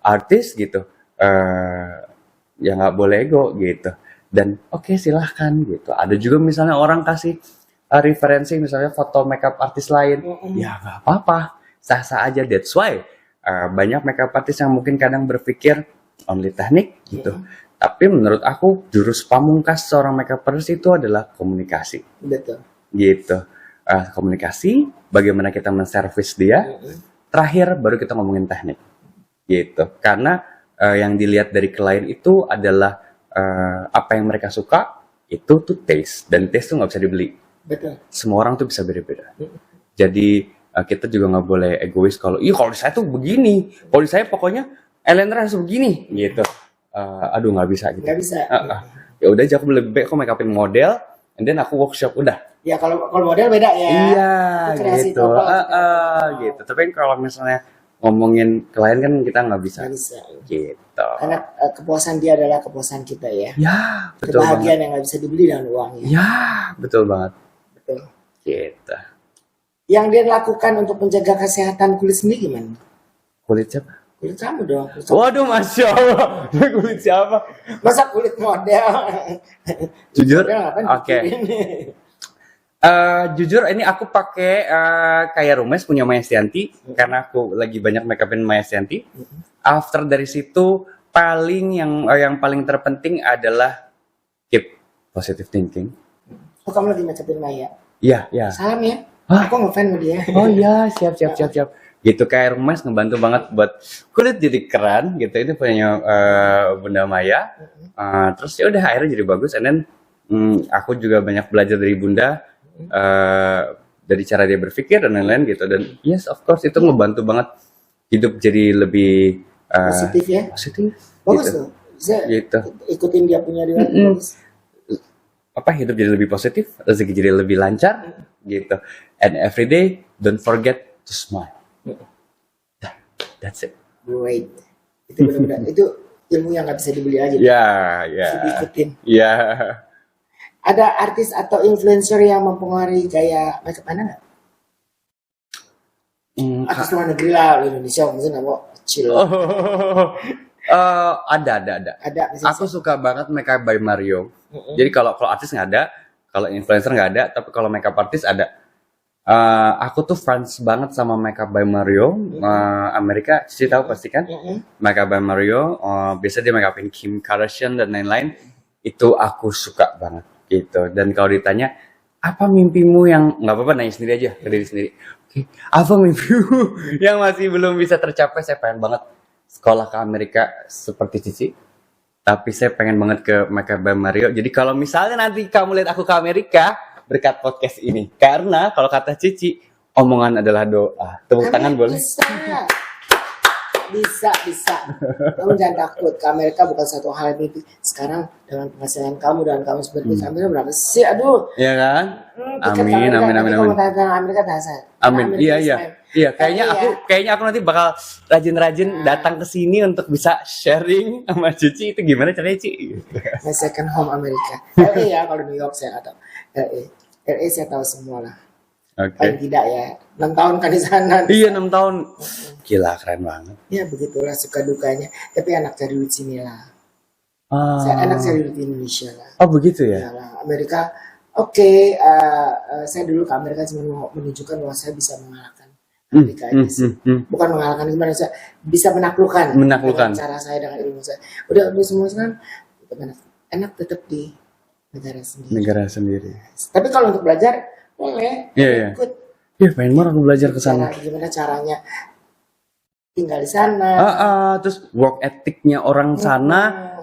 artis gitu, ya nggak boleh ego gitu. Dan oke, silahkan gitu. Ada juga misalnya orang kasih referensi misalnya foto makeup artis lain, ya nggak apa-apa, sah-sah aja. That's why banyak makeup artis yang mungkin kadang berpikir only teknik gitu. Tapi menurut aku jurus pamungkas seorang makeup artist itu adalah komunikasi. Betul. Gitu. Komunikasi, bagaimana kita menservis dia. Terakhir baru kita ngomongin teknik. Gitu. Karena yang dilihat dari klien itu adalah apa yang mereka suka, itu tuh taste. Dan taste tuh nggak bisa dibeli. Betul. Semua orang tuh bisa beda-beda. Jadi kita juga nggak boleh egois kalau saya tuh begini. Kalau saya pokoknya eyeliner harus begini. Gitu. Aduh nggak bisa gitu. Nggak bisa. Ya udah, aku lebih baik aku make upin model, and then aku workshop udah. Ya kalau model beda ya. Iya gitu. Gitu. Tapi kalau misalnya ngomongin klien kan kita nggak bisa. Nggak bisa. Gitu. Karena kepuasan dia adalah kepuasan kita ya. Ya betul. Kebahagiaan yang nggak bisa dibeli dengan uang ya. Ya betul banget. Betul. Gitu. Yang dia lakukan untuk menjaga kesehatan kulit sendiri gimana? Kulit siapa? Kulit kamu dong. Waduh, Masya Allah. Kulit siapa? Masa kulit model? Jujur? Oke. Jujur ini aku pakai kayak Rumes punya Maya Estianty. Karena aku lagi banyak make upin Maya Estianty. After dari situ paling yang paling terpenting adalah keep positive thinking. Oh, kamu lagi make upin Maya? Iya. Salam ya. Aku ngefans sama dia. Oh iya, siap. Gitu, kayak Rumes ngebantu banget buat kulit jadi keren gitu. Itu punya Bunda Maya. Terus ya udah akhirnya jadi bagus. And then aku juga banyak belajar dari Bunda dari cara dia berpikir dan lain-lain gitu. Dan yes, of course itu ngebantu banget hidup jadi lebih positif ya. Positif. Bagus gitu. loh. Bisa gitu. Ikutin dia punya bagus. Hidup jadi lebih positif, rezeki jadi lebih lancar gitu. And every day don't forget to smile. That's it. Great. Itu benar-benar itu ilmu yang nggak bisa dibeli aja. Ya. Bisa diikutin. Ya. Ada artis atau influencer yang mempengaruhi gaya makeup Anda nggak? Artis luar negeri lah, Indonesia mungkin nggak mau kecil. Ada. Ada misalnya. Aku suka banget Makeup by Mario. Jadi kalau artis nggak ada, kalau influencer nggak ada, tapi kalau makeup artis ada. Aku tuh fans banget sama Makeup by Mario. Amerika, Cici tahu pasti kan? Makeup by Mario, biasa dia make upin Kim Kardashian dan lain-lain. Itu aku suka banget gitu. Dan kalau ditanya, apa mimpimu yang nggak apa-apa nanya sendiri aja ke diri sendiri. Oke, apa mimpimu yang masih belum bisa tercapai? Saya pengen banget sekolah ke Amerika seperti Cici. Tapi saya pengen banget ke Makeup by Mario. Jadi kalau misalnya nanti kamu lihat aku ke Amerika berkat podcast ini, karena kalau kata Cici, omongan adalah doa. Tepuk tangan boleh? Bisa. Kamu jangan takut. Ke Amerika bukan satu hal mimpi. Sekarang dengan penghasilan kamu dan kamu seperti Amerika berapa sih? Aduh. Iya kan? Amin. Kamu tanya Amerika saya. Amin. Iya. Kayaknya aku nanti bakal rajin-rajin datang ke sini untuk bisa sharing sama Cici. Itu gimana caranya, Ci? My second home Amerika. LA ya, kalau New York saya nggak tahu. LA saya tahu semua lah. Oke. Paling tidak ya 6 tahun kan di sana. Iya 6 tahun. Gila keren banget. Ya begitulah suka dukanya. Tapi anak cari duit sini lah. Anak cari duit di Indonesia lah. Oh begitu ya? Yalah, Amerika. Saya dulu ke Amerika cuma mau menunjukkan bahwa saya bisa mengalahkan Amerika ini sih. Bukan mengalahkan gimana, saya bisa menaklukkan. Dengan cara saya dengan ilmu saya. Udah semua kan enak tetap di negara sendiri. Tapi kalau untuk belajar boleh. Iya. Ikut. Iya, pengen banget aku belajar ke sana. Gimana caranya tinggal di sana. Terus work ethicnya orang sana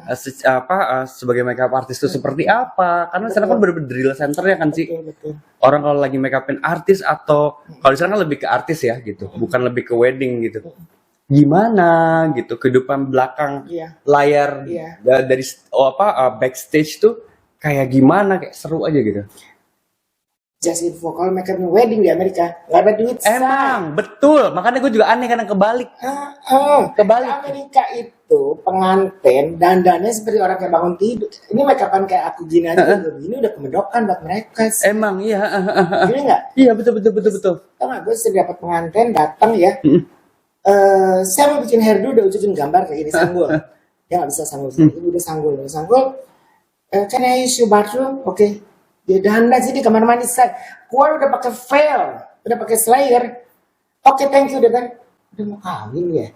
sebagai makeup artist itu seperti apa? Karena sana kan bener-bener drill center ya kan sih. Betul. Orang kalau lagi make upin artis atau kalau di sana kan lebih ke artis ya gitu, bukan lebih ke wedding gitu. Gimana gitu kehidupan belakang layar dari backstage tuh kayak gimana, kayak seru aja gitu. Just info kalau make up wedding di Amerika nggak ada duit. Emang betul, makanya gue juga aneh kadang kebalik. Kebalik. Amerika itu pengantin dandannya seperti orang kayak bangun tidur. Ini make upan kayak aku gini aja, ini udah kemedokan buat mereka. Emang iya. Gini nggak? Iya betul. Tahu nggak, gue setiap dapat pengantin datang ya. Saya mau bikin hairdo, udah ujukin gambar kayak gini sanggul. Dia nggak bisa sanggul, ibu udah sanggul. Can I use your bathroom? Oke. Dia dandan sih di kamar mandi saya. Keluar udah pakai veil, udah pakai slayer. Oke, thank you, udah mau kawin ya.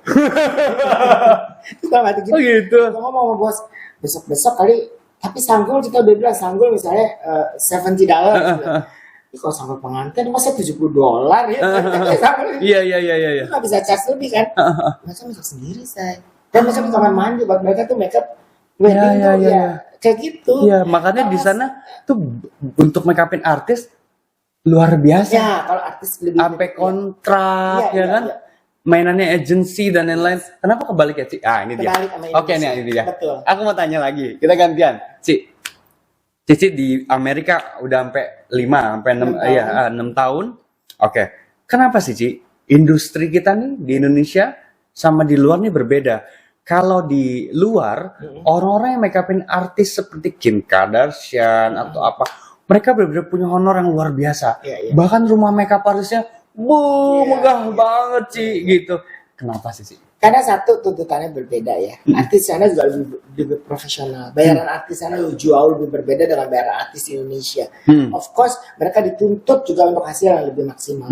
Itu gak gitu. Oh gitu. Ngomong sama bos, besok kali. Tapi sanggul kita udah bilang sanggul misalnya $70. Kalau sanggul pengantin masa $70 ya. Iya. Nggak bisa charge lebih kan. Masa masuk sendiri saya. Dan masuk di kamar mandi buat mereka tuh makeup wedding tuh ya kayak gitu. Iya, makanya di sana tuh untuk make upin artis luar biasa. Ya, kalau artis lebih sampai kontrak kan. Mainannya agency dan lain-lain. Kenapa kebalik ya, Ci? Ini dia. Oke, ini dia. Betul. Aku mau tanya lagi. Kita gantian. Cici di Amerika udah sampai 6 tahun. Oke. Kenapa sih, Ci? Industri kita nih di Indonesia sama di luar nih berbeda. Kalau di luar, orang-orang yang make upin artis seperti Kim Kardashian atau apa, mereka benar-benar punya honor yang luar biasa. Bahkan rumah make up artisnya, megah banget sih gitu. Kenapa sih? Karena satu tuntutannya berbeda ya. Artis sana juga lebih profesional. Bayaran artis sana jauh lebih berbeda dengan bayaran artis di Indonesia. Of course, mereka dituntut juga untuk hasil yang lebih maksimal.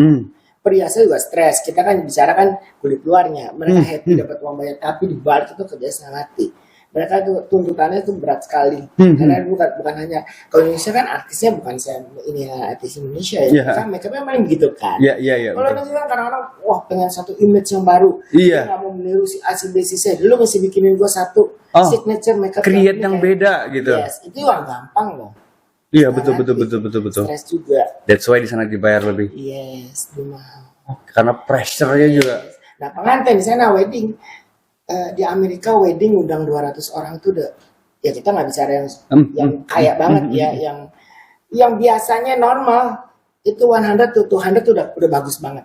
Perhiasan juga stres. Kita kan bicara kan kulit luarnya. Mereka happy dapat uang banyak, tapi di balik itu kerja setengah mati. Mereka tuh tuntutannya itu berat sekali. Karena bukan hanya kalau Indonesia kan artisnya bukan saya ini artis Indonesia ya. Kan mereka memang begitu kan. Iya. Kalau Indonesia kan kadang-kadang pengen satu image yang baru. Dia nggak mau meniru si A si B si C. Dulu mesti bikinin gua satu signature makeup create yang beda gitu. Yes, itu yang gampang loh. Iya betul. Stres juga. That's why di sana dibayar lebih. Yes, mahal. Karena pressure-nya juga. Nah pengantin di sana wedding di Amerika wedding undang 200 orang itu udah ya kita nggak bicara yang kaya banget ya, yang biasanya normal itu 100 to 200 udah bagus banget.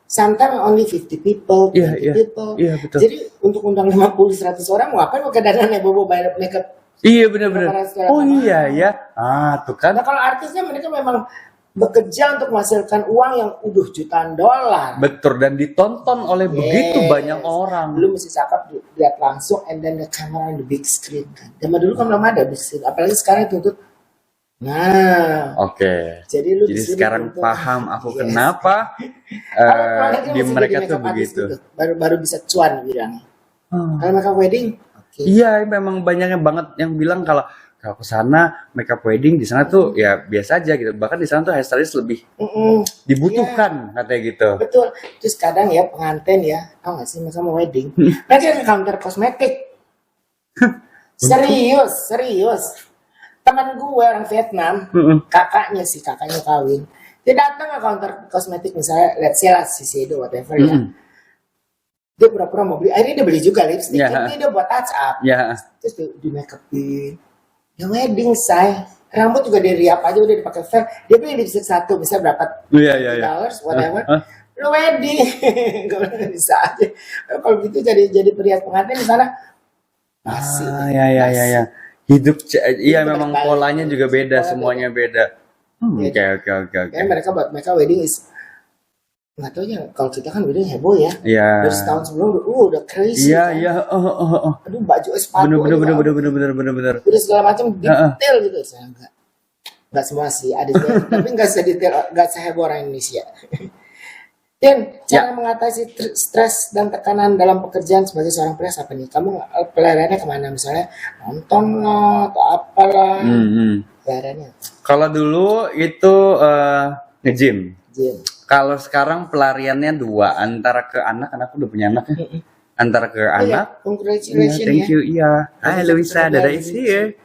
Sometimes only 50 people, 20 people. Iya betul. Jadi untuk undang 50-100 orang ngapain pakai dananya bobo bayar makeup. Iya benar. Oh iya ya. Tuh kan. Nah kalau artisnya mereka memang bekerja untuk menghasilkan uang yang jutaan dolar. Betul, dan ditonton oleh begitu Yes. banyak orang. Dulu mesti cakap lihat langsung, and then the camera on the big screen kan. Zaman dulu kan belum ada big screen, apalagi sekarang tuntut. Nah, Oke. jadi lu Jadi disuruh sekarang untuk- paham aku Yes. kenapa Kalau keluar negeri di mesti mereka jadi tuh makeup artist begitu. gitu. Baru bisa cuan bilangnya. Kalau makeup wedding, oke. Iya, memang banyaknya banget yang bilang kalau ke sana makeup wedding di sana tuh ya biasa aja gitu. Bahkan di sana tuh hairstylist lebih Mm-mm. dibutuhkan katanya gitu. Betul. Terus kadang ya pengantin ya, tau gak sih mereka mau wedding, mereka ke counter kosmetik. Serius. Teman gue orang Vietnam, kakaknya kawin, dia datang ke counter kosmetik misalnya, let's say lah Shiseido whatever ya. Dia pura-pura mau beli, akhirnya dia beli juga lipstick, Ya. ini dia buat touch up, Ya, terus di make upin. Ya wedding rambut juga dia riap aja udah dipakai fair, dia beli lipstick satu, bisa berapa iya. dollars, whatever. Lu wedding, gak bisa aja. Kalau gitu jadi perhias pengantin di sana masih. Ya. Hidup, iya Hidup memang berbalik. polanya juga beda, Pola semuanya beda. Iya. Oke. Kayak mereka buat mereka wedding is nggak tahu ya, kalau kita kan wedding heboh ya. Iya. Dari setahun sebelum udah crazy. kan. Iya. Aduh baju sepatu. Bener. Udah segala macam detail gitu. Saya nggak semua sih ada juga, tapi nggak sedetail, nggak seheboh orang Indonesia. Dan cara mengatasi stres dan tekanan dalam pekerjaan sebagai seorang pria apa nih? Kamu pelariannya kemana? Misalnya nonton lah, atau apalah pelariannya? Kalau dulu itu nge-gym. Gym. Kalau sekarang pelariannya dua, antara ke anak udah punya anak ya. Antara ke Oh, anak. ya, congratulations Thank ya. you. Iya. Hai Luisa, Dada is here.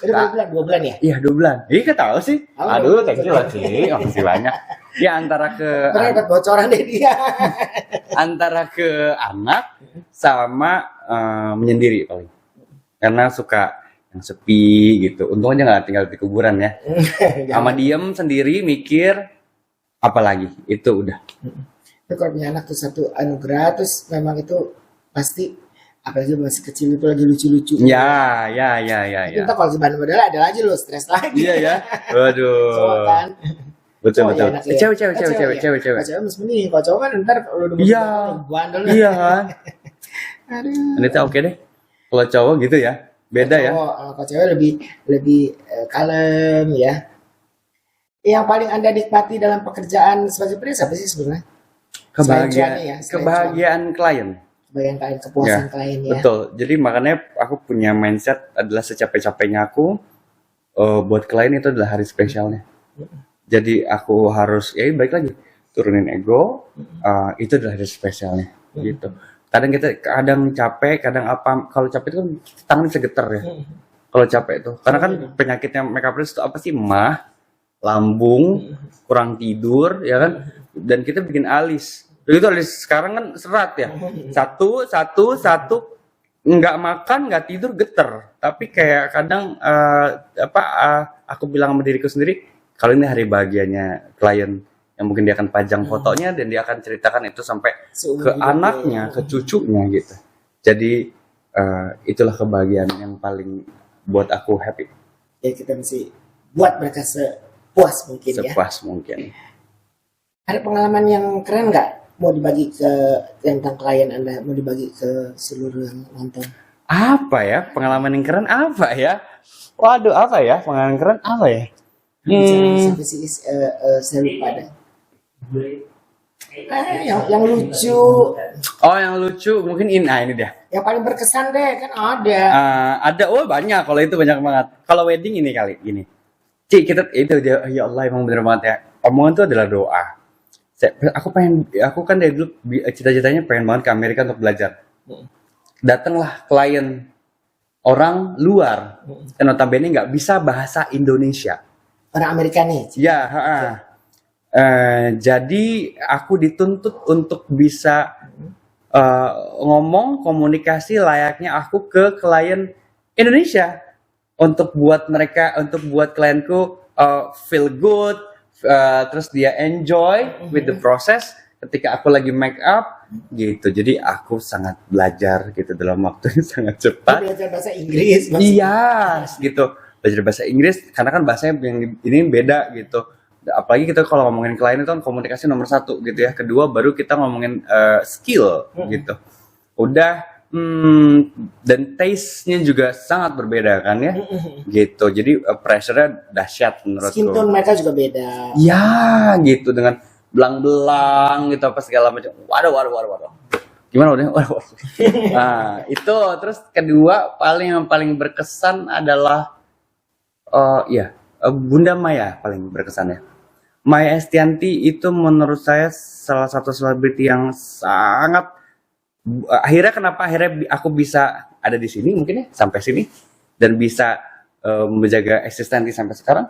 Udah berapa bulan? 2 bulan ya? Iya 2 bulan. Ih, gak tahu sih. Oh, Aduh, betul, thank you lah sih. Makasih banyak. Ya antara ke Pernah dapat bocoran deh dia. antara ke anak sama menyendiri paling. Karena suka yang sepi gitu. Untung aja nggak tinggal di kuburan ya. Sama diem sendiri mikir apalagi itu udah. Tapi kalau punya anak tuh satu anugerah, terus memang itu pasti apalagi masih kecil itu lagi lucu-lucu. Ya. Kita kalau di Bandung modal ada aja lo stres lagi. Iya ya. Cowok Waduh. kan. Betul. Cowok ya, anaknya. Cewek. Kalau cewek mesti mending. Kalau cowok kan ntar kalau udah Iya. bandel. Iya kan. Aduh. Anita oke deh. Kalau cowok gitu ya. Beda ya. Kalau cewek lebih kalem ya. Yang paling Anda nikmati dalam pekerjaan sebagai pria apa sih sebenarnya? Selain cuannya ya, selain Kebahagiaan klien. Bagian klien, kepuasan klien ya. Betul. Jadi makanya aku punya mindset adalah secapek-capeknya aku buat klien itu adalah hari spesialnya. Jadi aku harus baik lagi turunin ego. Itu adalah hari spesialnya. Gitu. Kadang capek, kadang apa? Kalau capek itu kan tangan bisa getar ya. Kalau capek itu, karena kan penyakitnya makeup artist itu apa sih? Mah, lambung, kurang tidur, ya kan? Dan kita bikin alis. Itu alis sekarang kan serat ya. Satu, nggak makan, nggak tidur, geter. Tapi kayak kadang aku bilang sama diriku sendiri, kalau ini hari bahagianya klien yang mungkin dia akan pajang fotonya dan dia akan ceritakan itu sampai ke anaknya, ke cucunya gitu. Jadi itulah kebahagiaan yang paling buat aku happy. Ya kita mesti buat mereka sepuas mungkin ya. Sepuas mungkin. Ada pengalaman yang keren nggak? Mau dibagi ke tentang klien Anda, mau dibagi ke seluruh yang nonton? Apa ya? Pengalaman yang keren apa ya? Waduh, apa ya? Pengalaman keren apa ya? Saya lupa deh. Yang lucu, Oh, yang lucu mungkin ini dia. yang paling berkesan deh kan ada. Ada banyak, kalau itu banyak banget. Kalau wedding ini kali gini. Cik, kita itu dia, ya Allah emang bener banget ya. Omongan itu adalah doa. Aku kan dari dulu cita-citanya pengen banget ke Amerika untuk belajar. Datanglah klien orang luar, dan notabene nggak bisa bahasa Indonesia. Orang Amerika nih. Ya, jadi aku dituntut untuk bisa ngomong komunikasi layaknya aku ke klien Indonesia untuk buat klienku feel good, terus dia enjoy with the process ketika aku lagi make up gitu. Jadi aku sangat belajar gitu dalam waktu yang sangat cepat. Belajar bahasa Inggris. Iya, gitu. Belajar bahasa Inggris karena kan bahasanya yang ini beda gitu. apalagi kita kalau ngomongin klien itu kan komunikasi nomor satu gitu ya. Kedua baru kita ngomongin skill gitu. Udah dan taste-nya juga sangat berbeda kan ya, gitu. Jadi pressure-nya dahsyat Skin menurutku. tone mereka juga beda. Ya, gitu dengan belang-belang gitu apa segala macam. Waduh. Gimana udah? Waduh. Nah, itu terus kedua yang paling berkesan adalah Bunda Maya paling berkesan ya. Maya Estianty itu menurut saya salah satu selebriti yang sangat akhirnya aku bisa ada di sini mungkin ya sampai sini dan bisa menjaga eksistensi sampai sekarang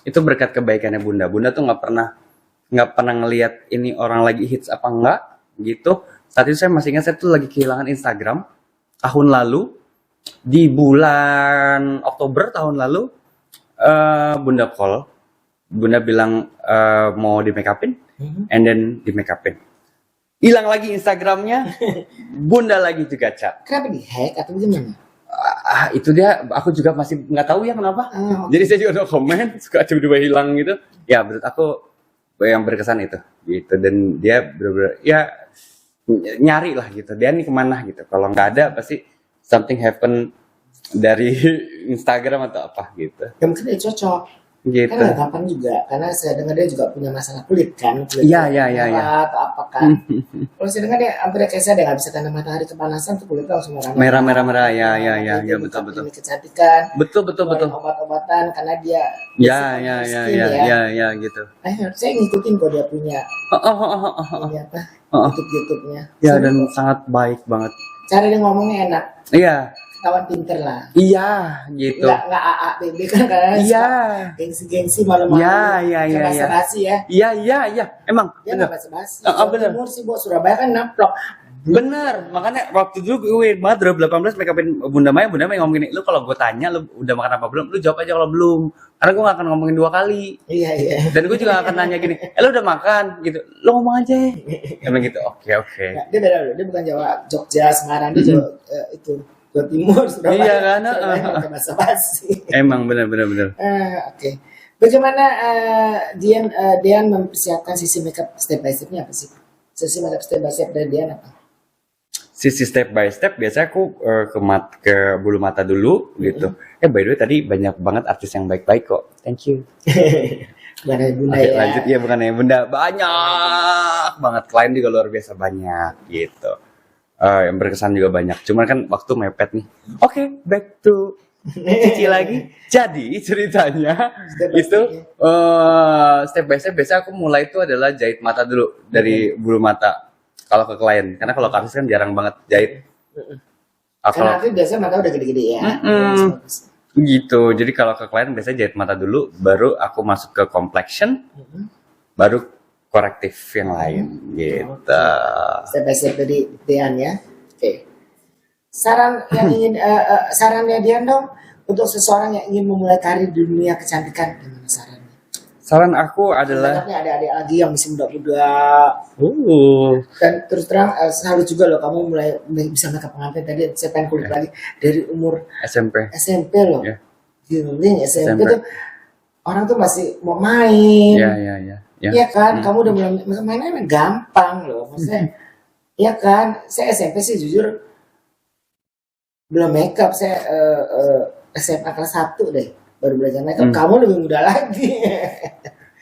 itu berkat kebaikannya Bunda. Bunda tuh nggak pernah ngelihat ini orang lagi hits apa enggak gitu. Saat itu saya masih ingat saya tuh lagi kehilangan Instagram tahun lalu di bulan Oktober tahun lalu. Bunda call, Bunda bilang mau di make upin, and then di make upin. Hilang lagi Instagramnya, Bunda lagi juga chat. Kenapa di-hack atau gimana? Itu dia, aku juga masih nggak tahu ya kenapa. Jadi saya juga no komen, suka tiba-tiba hilang gitu. Ya menurut aku yang berkesan itu, gitu. Dan dia bener-bener ya nyari lah gitu. Dia nih kemana gitu. Kalau nggak ada pasti something happen dari Instagram atau apa gitu. Ya mungkin dia cocok. Gitu. Kan nggak gampang juga, karena saya dengar dia juga punya masalah kulit kan. Iya. Atau apa kan. Kalau saya dengar dia hampir kayak saya, dia nggak bisa kena matahari kepanasan tuh kulitnya langsung merah. Ya, betul. Demi kecantikan. Betul. Obat-obatan karena dia Ya, gitu. Saya ngikutin kok dia punya apa YouTube-nya. Ya, dan sangat baik banget. Cara dia ngomongnya enak. Iya. Kawan pinter lah. Iya, gitu. Nggak AABB kan karena gengsi-gengsi malam-malam. Iya. Basa-basi ya. Iya. Emang. Dia nggak basa-basi. Bener. Timur sih buat Surabaya kan naplok. Bener, makanya waktu dulu gue banget 2018 make upin Bunda Maya ngomong gini, lu kalau gue tanya lu udah makan apa belum, lu jawab aja kalau belum, karena gue gak akan ngomongin 2 kali. Iya. Dan gue juga gak akan nanya gini, lu udah makan gitu, lu ngomong aja. Emang gitu, oke. Nah, dia beda loh, dia bukan Jawa, Jogja, Semarang, dia Jawa itu Jawa Timur, Surabaya. Iya kan? Surabaya basa-basi. Emang bener. Oke. Bagaimana Dian mempersiapkan sisi makeup step by stepnya apa sih? Sisi makeup step by step dari Dian apa? Sisi step by step biasanya aku ke bulu mata dulu gitu. By the way tadi banyak banget artis yang baik-baik kok. Thank you. Bukan dari Bunda Oke, ya. lanjut ya, bukan ya Bunda. Banyak banget, klien juga luar biasa banyak gitu. Yang berkesan juga banyak. Cuman kan waktu mepet nih. Oke, back to Cici lagi. Jadi ceritanya itu step by step biasanya aku mulai itu adalah jahit mata dulu dari bulu mata. Kalau ke klien, karena kalau ke artis kan jarang banget jahit. Karena artis biasanya mata udah gede-gede ya. Gitu. Jadi kalau ke klien biasanya jahit mata dulu, baru aku masuk ke complexion, baru korektif yang lain. Gitu. Step by step dari Dian ya. Oke. Sarannya Dian dong untuk seseorang yang ingin memulai karir di dunia kecantikan, gimana sarannya? Saran aku adalah ada adik-adik lagi yang masih muda-muda. Dan terus terang salut juga loh kamu mulai bisa makeup pengantin. Tadi saya pengen kulik lagi dari umur SMP loh. Gila, SMP tuh orang tuh masih mau main. Iya kan, kamu udah mulai mainnya gampang loh. Maksudnya, iya kan, saya SMP sih jujur belum makeup. Saya SMA kelas 1 deh baru belajar makeup. Kamu lebih muda lagi.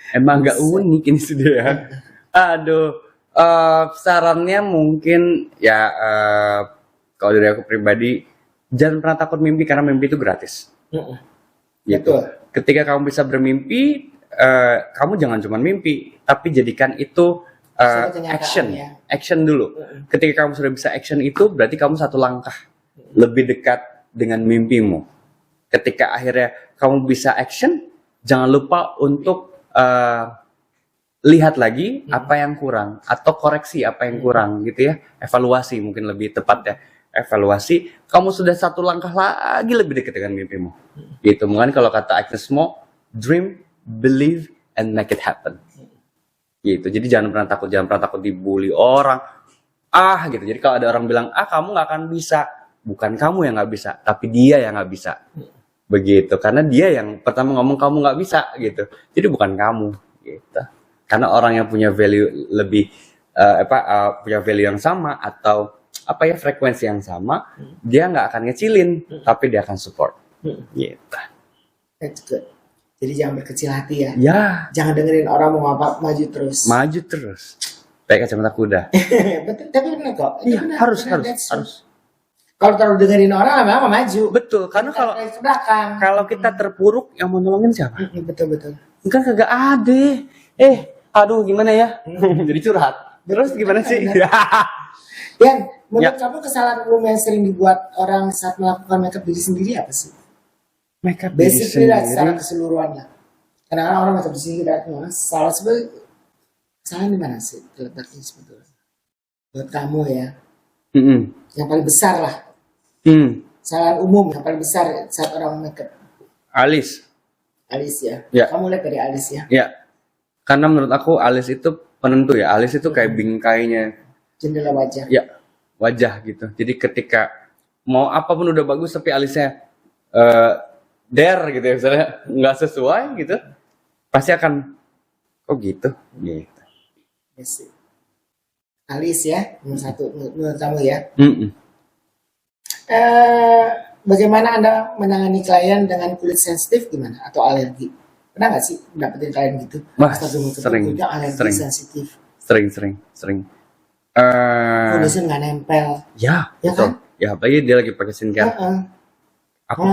Emang gak unik ini sudah ya. Aduh, sarannya mungkin ya kalau dari aku pribadi jangan pernah takut mimpi karena mimpi itu gratis. Gitu. Ketika kamu bisa bermimpi, kamu jangan cuma mimpi, tapi jadikan itu action dulu. Ketika kamu sudah bisa action itu, berarti kamu satu langkah lebih dekat dengan mimpimu. Ketika akhirnya kamu bisa action, jangan lupa untuk lihat lagi apa yang kurang atau koreksi apa yang kurang gitu ya. Evaluasi mungkin lebih tepat ya. Evaluasi, kamu sudah satu langkah lagi lebih dekat dengan mimpimu. Gitu. Mungkin kalau kata Agnes Mo, dream, believe, and make it happen. Gitu. Jadi jangan pernah takut dibully orang. Gitu. Jadi kalau ada orang bilang, kamu nggak akan bisa, bukan kamu yang nggak bisa, tapi dia yang nggak bisa. Begitu, karena dia yang pertama ngomong kamu nggak bisa gitu. Jadi bukan kamu gitu. Karena orang yang punya value lebih punya value yang sama atau frekuensi yang sama, dia nggak akan ngecilin, tapi dia akan support. Gitu. That's good. Jadi jangan berkecil hati ya. Ya, Jangan dengerin orang mau apa, maju terus. maju terus. Kayak kacamata kuda. Betul, tapi benar kok. Itu Iya, benar, harus, benar, harus, that's true. harus. Kalau terlalu dengerin orang lama-lama maju. Betul, karena Kita kalau tarik ke belakang. kalau kita terpuruk, yang mau nolongin siapa? Betul betul. Kan kagak ada. Aduh, gimana ya? Jadi curhat. Terus gimana sih? Yan, menurut Ya. kamu kesalahan umum yang sering dibuat orang saat melakukan makeup diri sendiri apa sih? Makeup diri Basically lah secara sendiri. keseluruhan lah. Karena orang makeup diri sendiri salah sebenarnya kesalahan di mana sih terletaknya sebetulnya? Buat kamu ya, Mm-mm. yang paling besar lah. Kesalahan umum yang paling besar saat orang makeup. Alis. Alis ya. Ya. Kamu lihat dari alis ya. Ya. Karena menurut aku alis itu penentu ya. Alis itu kayak bingkainya Jendela wajah. ya wajah gitu. Jadi ketika mau apapun udah bagus tapi alisnya gitu ya, misalnya nggak sesuai gitu, pasti akan kok gitu. Gitu. Yes. Alis ya, nomor satu menurut kamu ya. Mm-mm. Bagaimana Anda menangani klien dengan kulit sensitif gimana? Atau alergi? Pernah nggak sih dapetin klien gitu? Wah, Pas lagi makeup sering, kulitnya alergi sering. sensitif. Sering. Foundation nggak nempel. Ya, Ya betul. kan? Ya, apalagi dia lagi pakai skincare. Heeh. Aku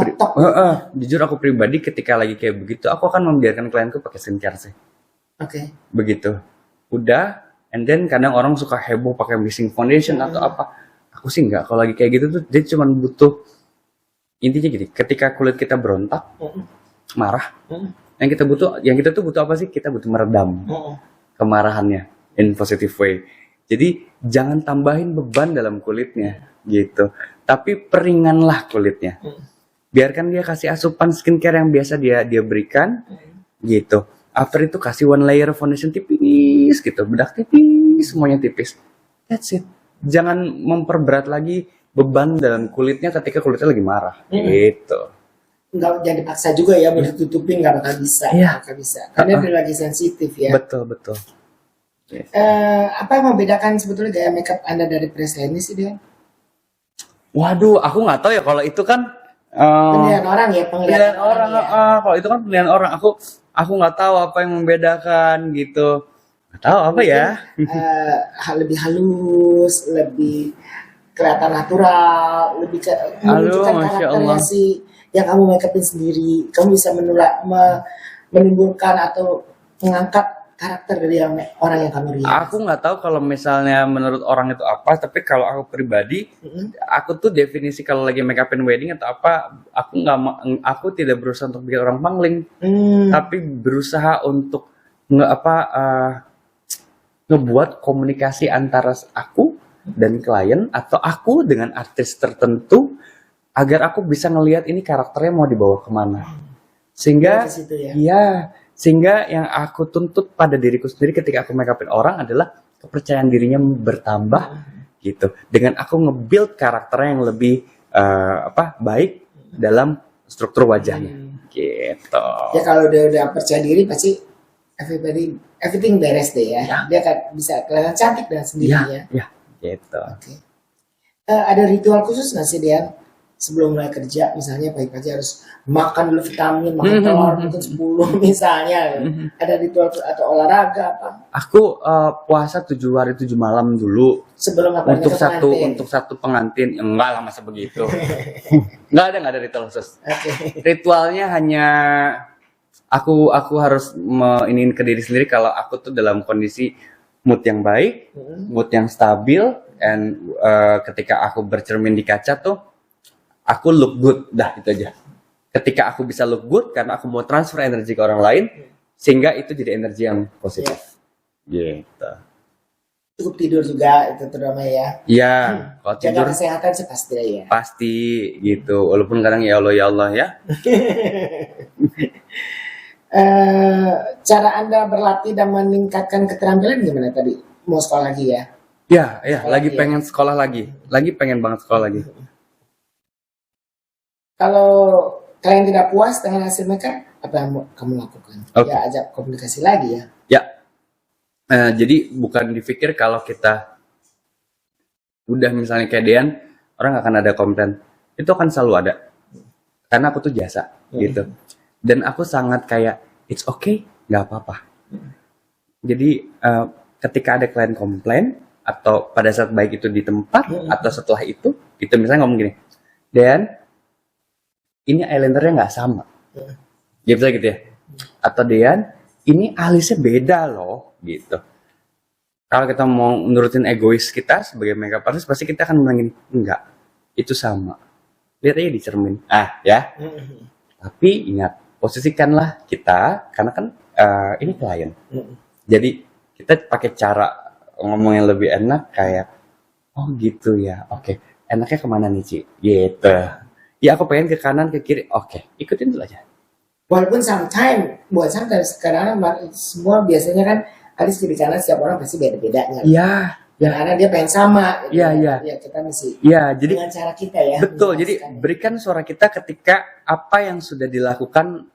jujur aku pribadi ketika lagi kayak begitu, aku akan membiarkan klienku pakai skincare sih. Oke. Begitu. Udah, and then kadang orang suka heboh pakai missing foundation atau apa. Aku sih enggak. Kalau lagi kayak gitu tuh dia cuma butuh, intinya gini, ketika kulit kita berontak, marah, yang kita tuh butuh apa sih? Kita butuh meredam kemarahannya in positive way. Jadi jangan tambahin beban dalam kulitnya gitu. Tapi peringanlah kulitnya. Biarkan dia kasih asupan skincare yang biasa dia berikan gitu. After itu kasih one layer foundation tipis gitu, bedak tipis, semuanya tipis. That's it. Jangan memperberat lagi beban dalam kulitnya ketika kulitnya lagi marah. Gitu. Nggak, jangan dipaksa juga ya, mau ditutupin nggak bakal bisa. Iya. Nggak bakal bisa. Karena dia lagi sensitif ya. Betul. Yes. Apa yang membedakan sebetulnya gaya makeup Anda dari Presley sih dia? Waduh, aku nggak tahu ya kalau itu kan Penilaian orang ya, penilaian orang. ya. Kalau itu kan penilaian orang. Aku nggak tahu apa yang membedakan gitu. Nggak tahu apa ya. Lebih halus, lebih kelihatan natural, lebih menunjukkan Masya karakternya Allah. sih yang kamu make upin sendiri. Kamu bisa menimbulkan atau mengangkat karakter dari orang yang kamu lihat. Aku nggak tahu kalau misalnya menurut orang itu apa, tapi kalau aku pribadi, aku tuh definisi kalau lagi make upin wedding atau apa, aku tidak berusaha untuk bikin orang pangling, tapi berusaha untuk ngebuat komunikasi antara aku dan klien atau aku dengan artis tertentu agar aku bisa ngelihat ini karakternya mau dibawa kemana. Sehingga Ke situ ya. ya, sehingga yang aku tuntut pada diriku sendiri ketika aku make upin orang adalah kepercayaan dirinya bertambah gitu. Dengan aku nge-build karakternya yang lebih baik dalam struktur wajahnya. Gitu. Ya kalau dia udah percaya diri pasti everything beres deh ya. Dia akan bisa kelihatan cantik dengan sendirinya. Ya, gitu. Oke. Ada ritual khusus nggak sih dia sebelum mulai kerja? Misalnya pagi-pagi harus makan dulu vitamin, makan telur mungkin 10 misalnya. Ada ritual atau olahraga apa? Aku puasa 7 hari 7 malam dulu Sebelum apa? untuk satu pengantin. Enggak lah, masa begitu. Enggak ada ritual khusus. Oke. Ritualnya hanya aku harus iniin ke diri sendiri kalau aku tuh dalam kondisi mood yang baik, mood yang stabil, and ketika aku bercermin di kaca tuh aku look good, dah itu aja. Ketika aku bisa look good karena aku mau transfer energi ke orang lain, sehingga itu jadi energi yang positif. Gitu. Cukup tidur juga itu terutama ya. Iya, kalau Jaga tidur kesehatan sih pasti ya. pasti gitu. Walaupun kadang ya Allah ya. Cara Anda berlatih dan meningkatkan keterampilan gimana tadi? Mau sekolah lagi ya? Ya, lagi pengen sekolah lagi. Lagi pengen banget sekolah lagi. Kalau kalian tidak puas dengan hasil makeup, apa yang mau kamu lakukan. Oke. Ya ajak komunikasi lagi ya. Ya, jadi bukan dipikir kalau kita udah misalnya kayak Dean, orang nggak akan ada komplain. Itu akan selalu ada. Karena aku tuh jasa, gitu. Dan aku sangat kayak, it's okay, nggak apa-apa. Jadi, ketika ada klien komplain, atau pada saat baik itu di tempat, atau setelah itu misalnya ngomong gini, Dan, ini eyelinernya nggak sama. Ya bisa gitu ya. Atau Dean, ini alisnya beda loh, gitu. Kalau kita mau nurutin egois kita sebagai makeup artist, pasti kita akan bilang gini, enggak, itu sama. Lihat aja di cermin. Ya. Tapi ingat, posisikanlah kita, karena kan ini klien. Jadi kita pakai cara ngomong yang lebih enak, kayak, oh gitu ya, oke. Enaknya kemana nih, Ci? Gitu. Ya aku pengen ke kanan, ke kiri. Oke, ikutin dulu aja. Walaupun sometimes kadang semua biasanya kan alis kiri kanan setiap orang pasti beda-bedanya. Iya. Ya, karena dia pengen sama. Gitu. Iya. Ya kita mesti. Iya, jadi dengan cara kita ya. betul. Jadi berikan suara kita ketika apa yang sudah dilakukan,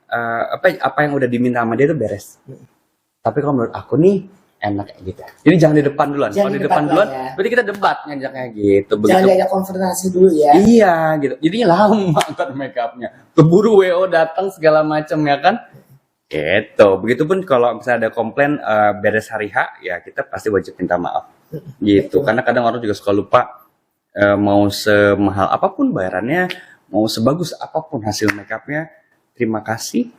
apa yang udah diminta sama dia itu beres. Tapi kalau menurut aku nih enak kayak gitu. Jadi jangan di depan duluan. Kalau di depan duluan, ya. berarti kita debat ngajaknya gitu. Jangan diajak konfrontasi dulu ya. Iya, gitu. Jadinya lama kan make upnya. Keburu WO datang segala macam ya kan. Gitu. Begitupun kalau misalnya ada komplain beres hari H, ya kita pasti wajib minta maaf. Gitu. Karena kadang orang juga suka lupa, mau semahal apapun bayarannya, mau sebagus apapun hasil make upnya, terima kasih,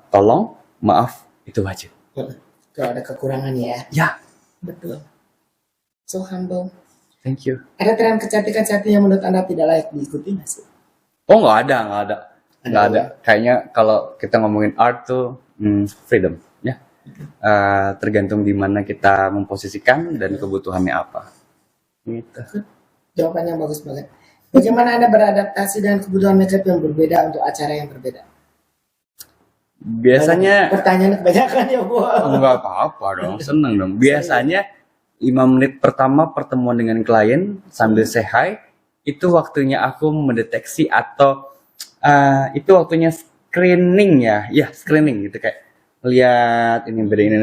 tolong, maaf, itu wajib. Kalau ada kekurangan ya. Ya, Betul. So humble. thank you. Ada tren kecantikan-cantikan yang menurut Anda tidak layak diikuti nggak sih? Oh, nggak ada. Kayaknya kalau kita ngomongin art tuh freedom, ya. Tergantung di mana kita memposisikan dan kebutuhannya apa. Gitu. Jawabannya bagus banget. Bagaimana Anda beradaptasi dengan kebutuhan makeup yang berbeda untuk acara yang berbeda? Biasanya Pertanyaan kebanyakan ya, Bu. nggak apa-apa dong, seneng dong. Biasanya 5 menit pertama pertemuan dengan klien sambil say hi, itu waktunya aku mendeteksi atau itu waktunya screening ya screening gitu, kayak lihat ini beda ini.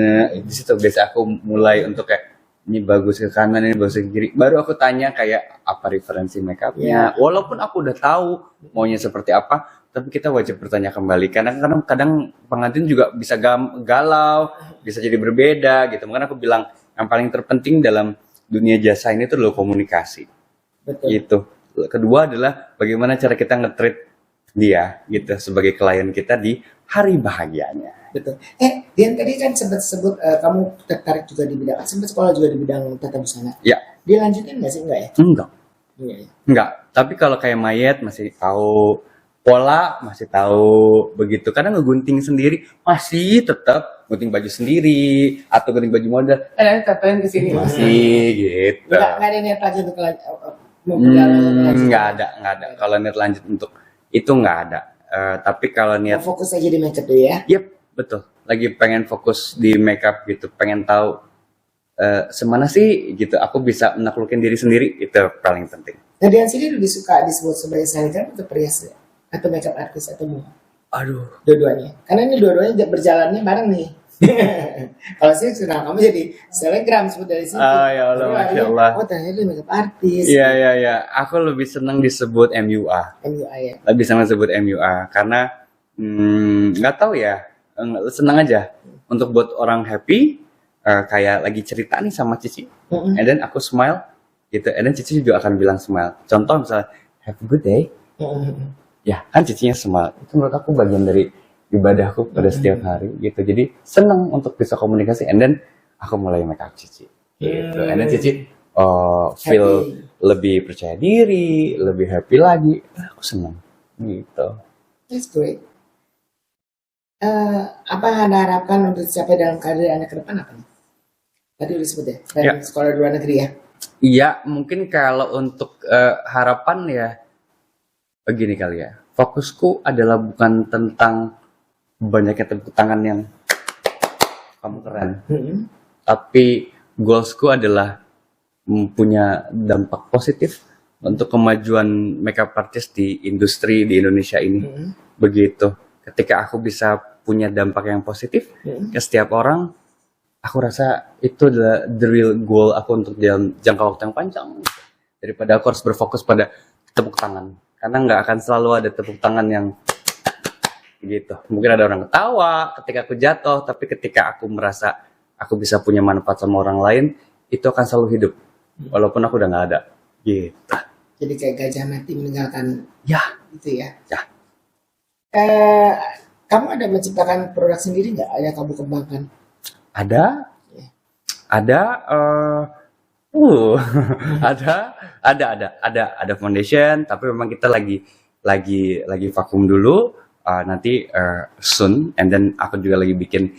Di situ biasa aku mulai untuk kayak ini bagus ke kanan, ini bagus ke kiri. Baru aku tanya kayak apa referensi makeupnya. Walaupun aku udah tahu maunya seperti apa, tapi kita wajib bertanya kembali. Karena kadang pengantin juga bisa galau, bisa jadi berbeda gitu. Makanya aku bilang yang paling terpenting dalam dunia jasa ini tuh adalah komunikasi. Betul. Gitu. Kedua adalah bagaimana cara kita nge-treat dia gitu sebagai klien kita di hari bahagianya. Betul. Dian tadi kan sempat sebut kamu tertarik juga di bidang, sempat sekolah juga di bidang tata busana. Ya. Dia lanjutin nggak sih? Enggak ya? Enggak. Iya, ya. Enggak. Tapi kalau kayak mayat masih tahu, pola masih tahu begitu. Kadang ngegunting sendiri masih tetap gunting baju sendiri atau gunting baju model. Tatain ke sini masih gitu. Nggak ada niat lagi untuk lanjut. Nggak ada. Kalau niat lanjut untuk itu nggak ada. Tapi kalau niat Fokus aja di makeup dulu ya. Yep, betul. Lagi pengen fokus di makeup gitu, pengen tahu semana sih gitu aku bisa menaklukin diri sendiri, itu paling penting. Nah, Dian sendiri lebih suka disebut sebagai selebgram atau perias ya? Atau makeup artist atau mau? Aduh. Dua-duanya. Karena ini dua-duanya berjalannya bareng nih. Kalau sih senang kamu jadi selebgram sebut dari situ. Ya Allah, Masya Allah. Oh ternyata dia makeup artist. Iya. Aku lebih senang disebut MUA. MUA ya. Lebih senang disebut MUA karena nggak tahu ya, senang aja untuk buat orang happy, kayak lagi cerita nih sama Cici, and then aku smile gitu, and then Cici juga akan bilang smile. Contoh misalnya have a good day, ya kan Cicinya smile. Itu menurut aku bagian dari ibadahku pada setiap hari gitu. Jadi senang untuk bisa komunikasi, and then aku mulai make up Cici gitu, and then Cici feel lebih percaya diri, lebih happy lagi. Aku senang gitu. That's great. Apa yang Anda harapkan untuk capai dalam karir Anda ke depan apa nih? Tadi udah sebut ya, dari sekolah di luar negeri ya? Iya, mungkin kalau untuk harapan ya begini kali ya. Fokusku adalah bukan tentang banyaknya tepuk tangan yang kamu keren. Tapi goalsku adalah punya dampak positif untuk kemajuan makeup artist di industri di Indonesia ini. Begitu. ketika aku bisa punya dampak yang positif ke setiap orang, aku rasa itu adalah the real goal aku untuk dalam jangka waktu yang panjang. Daripada aku harus berfokus pada tepuk tangan. Karena nggak akan selalu ada tepuk tangan yang gitu. Mungkin ada orang ketawa ketika aku jatuh, tapi ketika aku merasa aku bisa punya manfaat sama orang lain, itu akan selalu hidup. Walaupun aku udah nggak ada. Gitu. Jadi kayak gajah mati meninggalkan Ya, gitu ya. ya. Kamu ada menciptakan produk sendiri nggak? Yang kamu kembangkan? Ada, ada, ada foundation, tapi memang kita lagi vakum dulu. Nanti soon, and then aku juga lagi bikin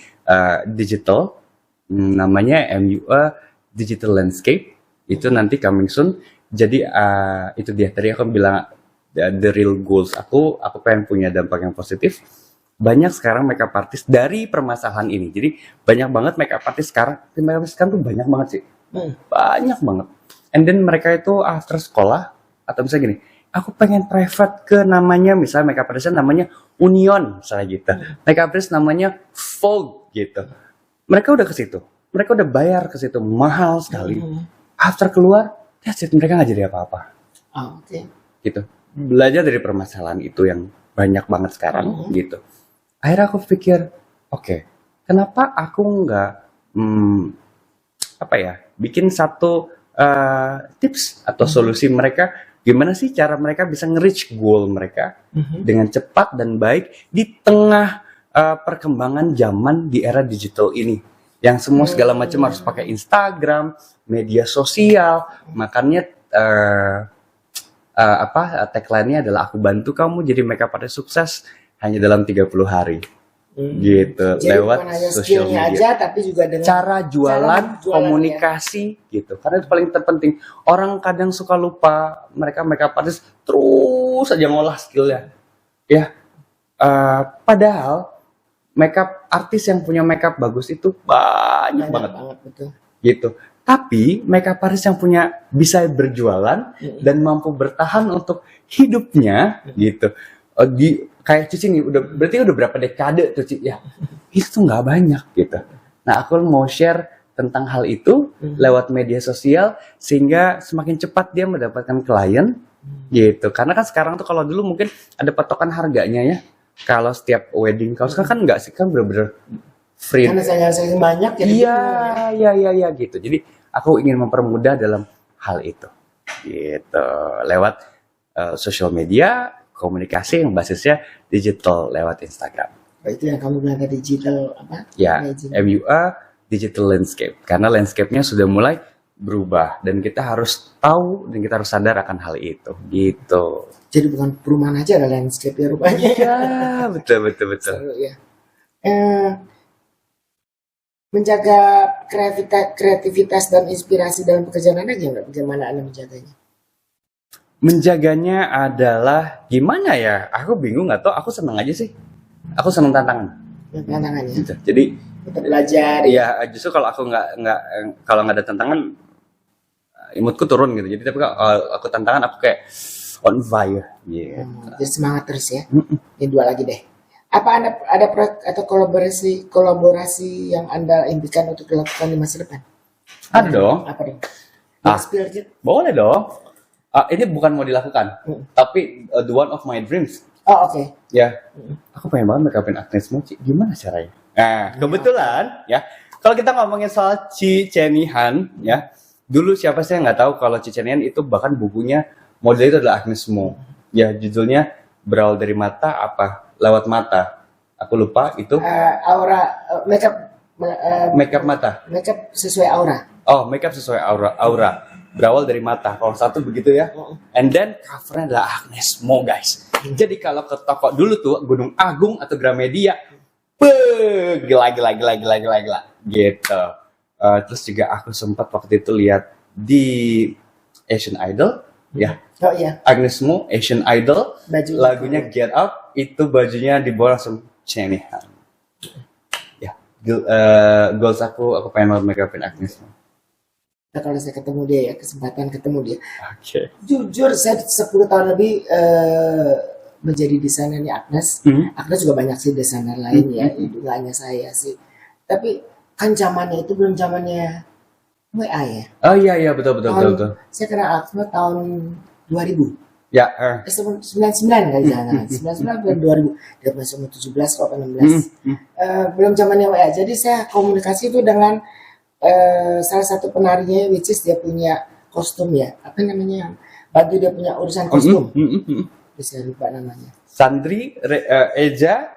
digital, namanya MUA Digital Landscape. Itu nanti coming soon. Jadi itu dia. Tadi aku bilang the real goals aku pengen punya dampak yang positif. Banyak sekarang makeup artist dari permasalahan ini. Jadi banyak banget makeup artist sekarang tuh banyak banget sih. Banyak banget. And then mereka itu after sekolah, atau misalnya gini, aku pengen private ke namanya, misalnya makeup artist namanya Union, misalnya gitu. Makeup artist namanya Vogue gitu. Mereka udah ke situ. Mereka udah bayar ke situ, mahal sekali. After keluar, that's it, mereka nggak jadi apa-apa. Oke. Gitu. Belajar dari permasalahan itu yang banyak banget sekarang gitu. Akhirnya aku pikir, oke, kenapa aku nggak bikin satu tips atau solusi mereka, gimana sih cara mereka bisa nge-reach goal mereka dengan cepat dan baik di tengah perkembangan zaman di era digital ini, yang semua segala macam harus pakai Instagram, media sosial. Makanya tagline-nya adalah aku bantu kamu jadi makeup artist sukses hanya dalam 30 hari. Gitu. Jadi lewat bukan hanya social skillnya media aja, tapi juga dengan cara jualan, jualan, komunikasi gitu. Karena itu paling terpenting. Orang kadang suka lupa, mereka makeup artist terus aja ngolah skillnya. Ya. Padahal makeup artis yang punya makeup bagus itu banyak banget. Betul. Gitu. Tapi makeup artist yang bisa berjualan dan mampu bertahan untuk hidupnya gitu. Kayak Cici nih, berarti udah berapa dekade tuh Cici ya? Itu tuh nggak banyak gitu. Nah aku mau share tentang hal itu lewat media sosial sehingga semakin cepat dia mendapatkan klien gitu. Karena kan sekarang tuh kalau dulu mungkin ada patokan harganya ya. Kalau setiap wedding, kalau sekarang kan nggak sih, kan bener-bener free. Karena saya banyak ya. Iya gitu. Jadi aku ingin mempermudah dalam hal itu. Gitu. Lewat social media, komunikasi yang basisnya digital lewat Instagram. Itu yang kamu bilang tadi, digital apa? Ya, MUA Digital Landscape. Karena landscape-nya sudah mulai berubah dan kita harus tahu dan kita harus sadar akan hal itu. Gitu. Jadi bukan perumahan aja, ada landscape ya rupanya. Ya, betul. Seru, ya. Menjaga kreativitas dan inspirasi dalam pekerjaan Anda bagaimana Anda menjaganya? Menjaganya adalah gimana ya? Aku bingung, nggak tahu. Aku senang aja sih. Aku senang tantangan. Tantangannya. Gitu. Jadi kita belajar. Ya justru kalau aku kalau nggak ada tantangan, moodku turun gitu. Jadi tapi kalau aku tantangan, aku kayak on fire. Gitu. Jadi semangat terus ya. Ini 2 lagi deh. Apa Anda ada proyek atau kolaborasi yang Anda impikan untuk dilakukan di masa depan? Ada dong. Apa dong? Boleh dong. Ini bukan mau dilakukan, tapi the one of my dreams. Oh oke. Ya, aku pengen banget make upin Agnes Mo. Gimana caranya? Nah, kebetulan ya, kalau kita ngomongin soal Cicenihan ya, dulu siapa sih yang nggak tahu kalau Cicenihan itu bahkan bukunya model itu adalah Agnes Mo. Ya, judulnya Berawal dari Mata apa? Lewat Mata. Aku lupa itu. Aura makeup mata. Makeup sesuai aura. Oh, makeup sesuai aura. Berawal dari mata. Kalau satu begitu ya. And then covernya adalah Agnes Mo, guys. Jadi kalau ke toko dulu tuh Gunung Agung atau Gramedia, gila. Gitu. Terus juga aku sempat waktu itu lihat di Asian Idol, ya. Oh iya. Agnes Mo, Asian Idol, lagunya Get Up, itu bajunya dibawa langsung Cicenihan. Ya, goals aku pengen banget make upin Agnes Mo. Nah, kalau saya ketemu dia ya, kesempatan ketemu dia. Oke. Jujur saya 10 tahun lebih menjadi desainernya Agnes. Agnes juga banyak sih desainer lain ya, itu nggak hanya saya sih. Tapi kan zamannya itu belum zamannya WA ya. Oh iya betul. Saya kenal Agnes tahun 2000. Ya, 99 kali jangan 99 bulan 2000 dia masih umur 17 atau 16 belum zamannya WA. Jadi saya komunikasi itu dengan salah satu penarinya, which is dia punya kostum ya, apa namanya, bantu dia punya urusan kostum. Bisa lupa namanya. Sandri, Eja,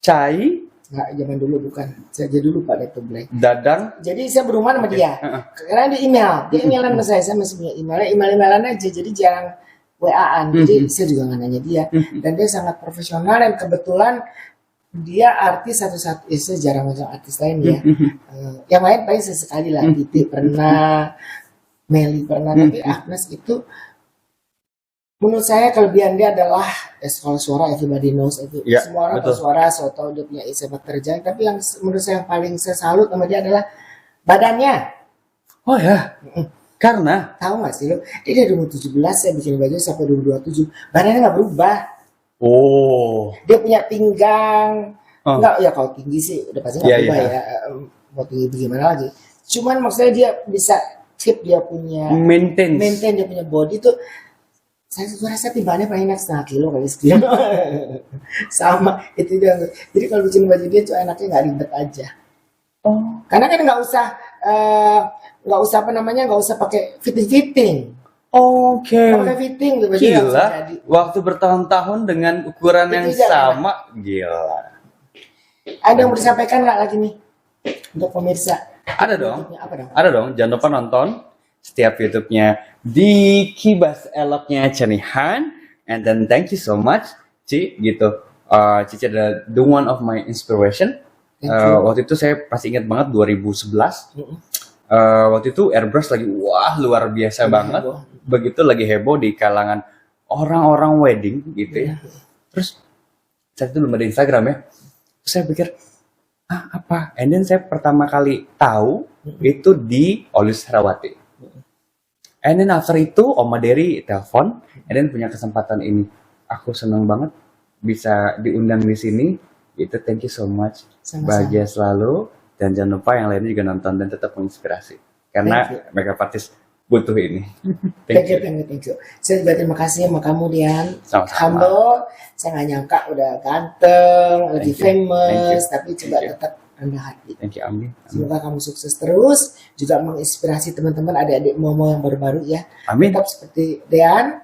Cai, Nggak, zaman dulu bukan. Saya jadi lupa deh tuh Blake. Dadang. Jadi saya berhubungan sama dia. Karena dia emailan sama saya masih punya email-emailan aja. Jadi jarang WA-an. Jadi saya juga nggak nanya dia. Dan dia sangat profesional dan kebetulan dia artis satu-satu. Saya jarang macam artis lain ya. Yang lain paling sesekali lah. Titi pernah, Meli pernah. Tapi Agnes itu menurut saya kelebihan dia adalah kalau suara everybody knows itu. Ya, Semua orang tahu suara, so tahu dia punya sepak terjang. Tapi yang menurut saya yang paling saya salut sama dia adalah badannya. Oh ya, karena Tahu nggak sih lo? Dia dari umur 17 saya bikin baju sampai 2027. Badannya nggak berubah. Dia punya pinggang. Nggak, ya kalau tinggi sih udah pasti nggak berubah ya. Mau tinggi bagaimana lagi. Cuman maksudnya dia bisa keep dia punya maintain dia punya body tuh. Saya rasa timbangannya paling enak 0,5 kilo kali sekian. Sama itu dia. Jadi kalau bikin baju dia tuh enaknya nggak ribet aja. Karena kan nggak usah apa namanya, nggak usah pakai fitting. Nggak pakai fitting tuh baju langsung Gila, jadi. waktu bertahun-tahun dengan ukuran Itu yang dia, sama, gila. Ada yang mau disampaikan nggak lagi nih untuk pemirsa? Ada dong, Apa dong? ada dong. Jangan lupa nonton setiap YouTube-nya di Kibas Eloknya Cenihan. And then thank you so much, Ci, gitu. Cici adalah the one of my inspiration. Waktu itu saya pasti ingat banget 2011. Waktu itu airbrush lagi luar biasa banget. Begitu lagi heboh di kalangan orang-orang wedding gitu ya. Terus saat itu belum ada Instagram ya. Terus saya pikir apa? And then saya pertama kali tahu itu di Olus Herawati. And then after itu Oma Dery telepon, and then punya kesempatan ini. Aku senang banget bisa diundang di sini. Itu thank you so much. Sama-sama. Bahagia selalu, dan jangan lupa yang lainnya juga nonton dan tetap menginspirasi. Karena makeup artist butuh ini. Thank you. Saya juga terima kasih sama kamu Dian. Sama-sama. Humble. Saya nggak nyangka udah ganteng, lagi famous, tapi coba tetap rendah hati. Thank you, Amin. Semoga kamu sukses terus, juga menginspirasi teman-teman adik-adik Momo yang baru-baru ya. Amin. Tetap seperti Dian,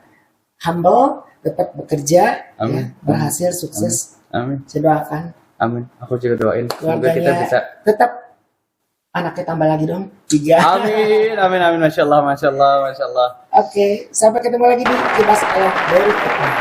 humble, tetap bekerja, ya, berhasil, sukses. Amin. Saya doakan. Amin. Aku juga doain semoga kita Keluarganya bisa. tetap anaknya tambah lagi dong, 3. Amin. Masya Allah. Oke, sampai ketemu lagi di Kibas Elok berikutnya.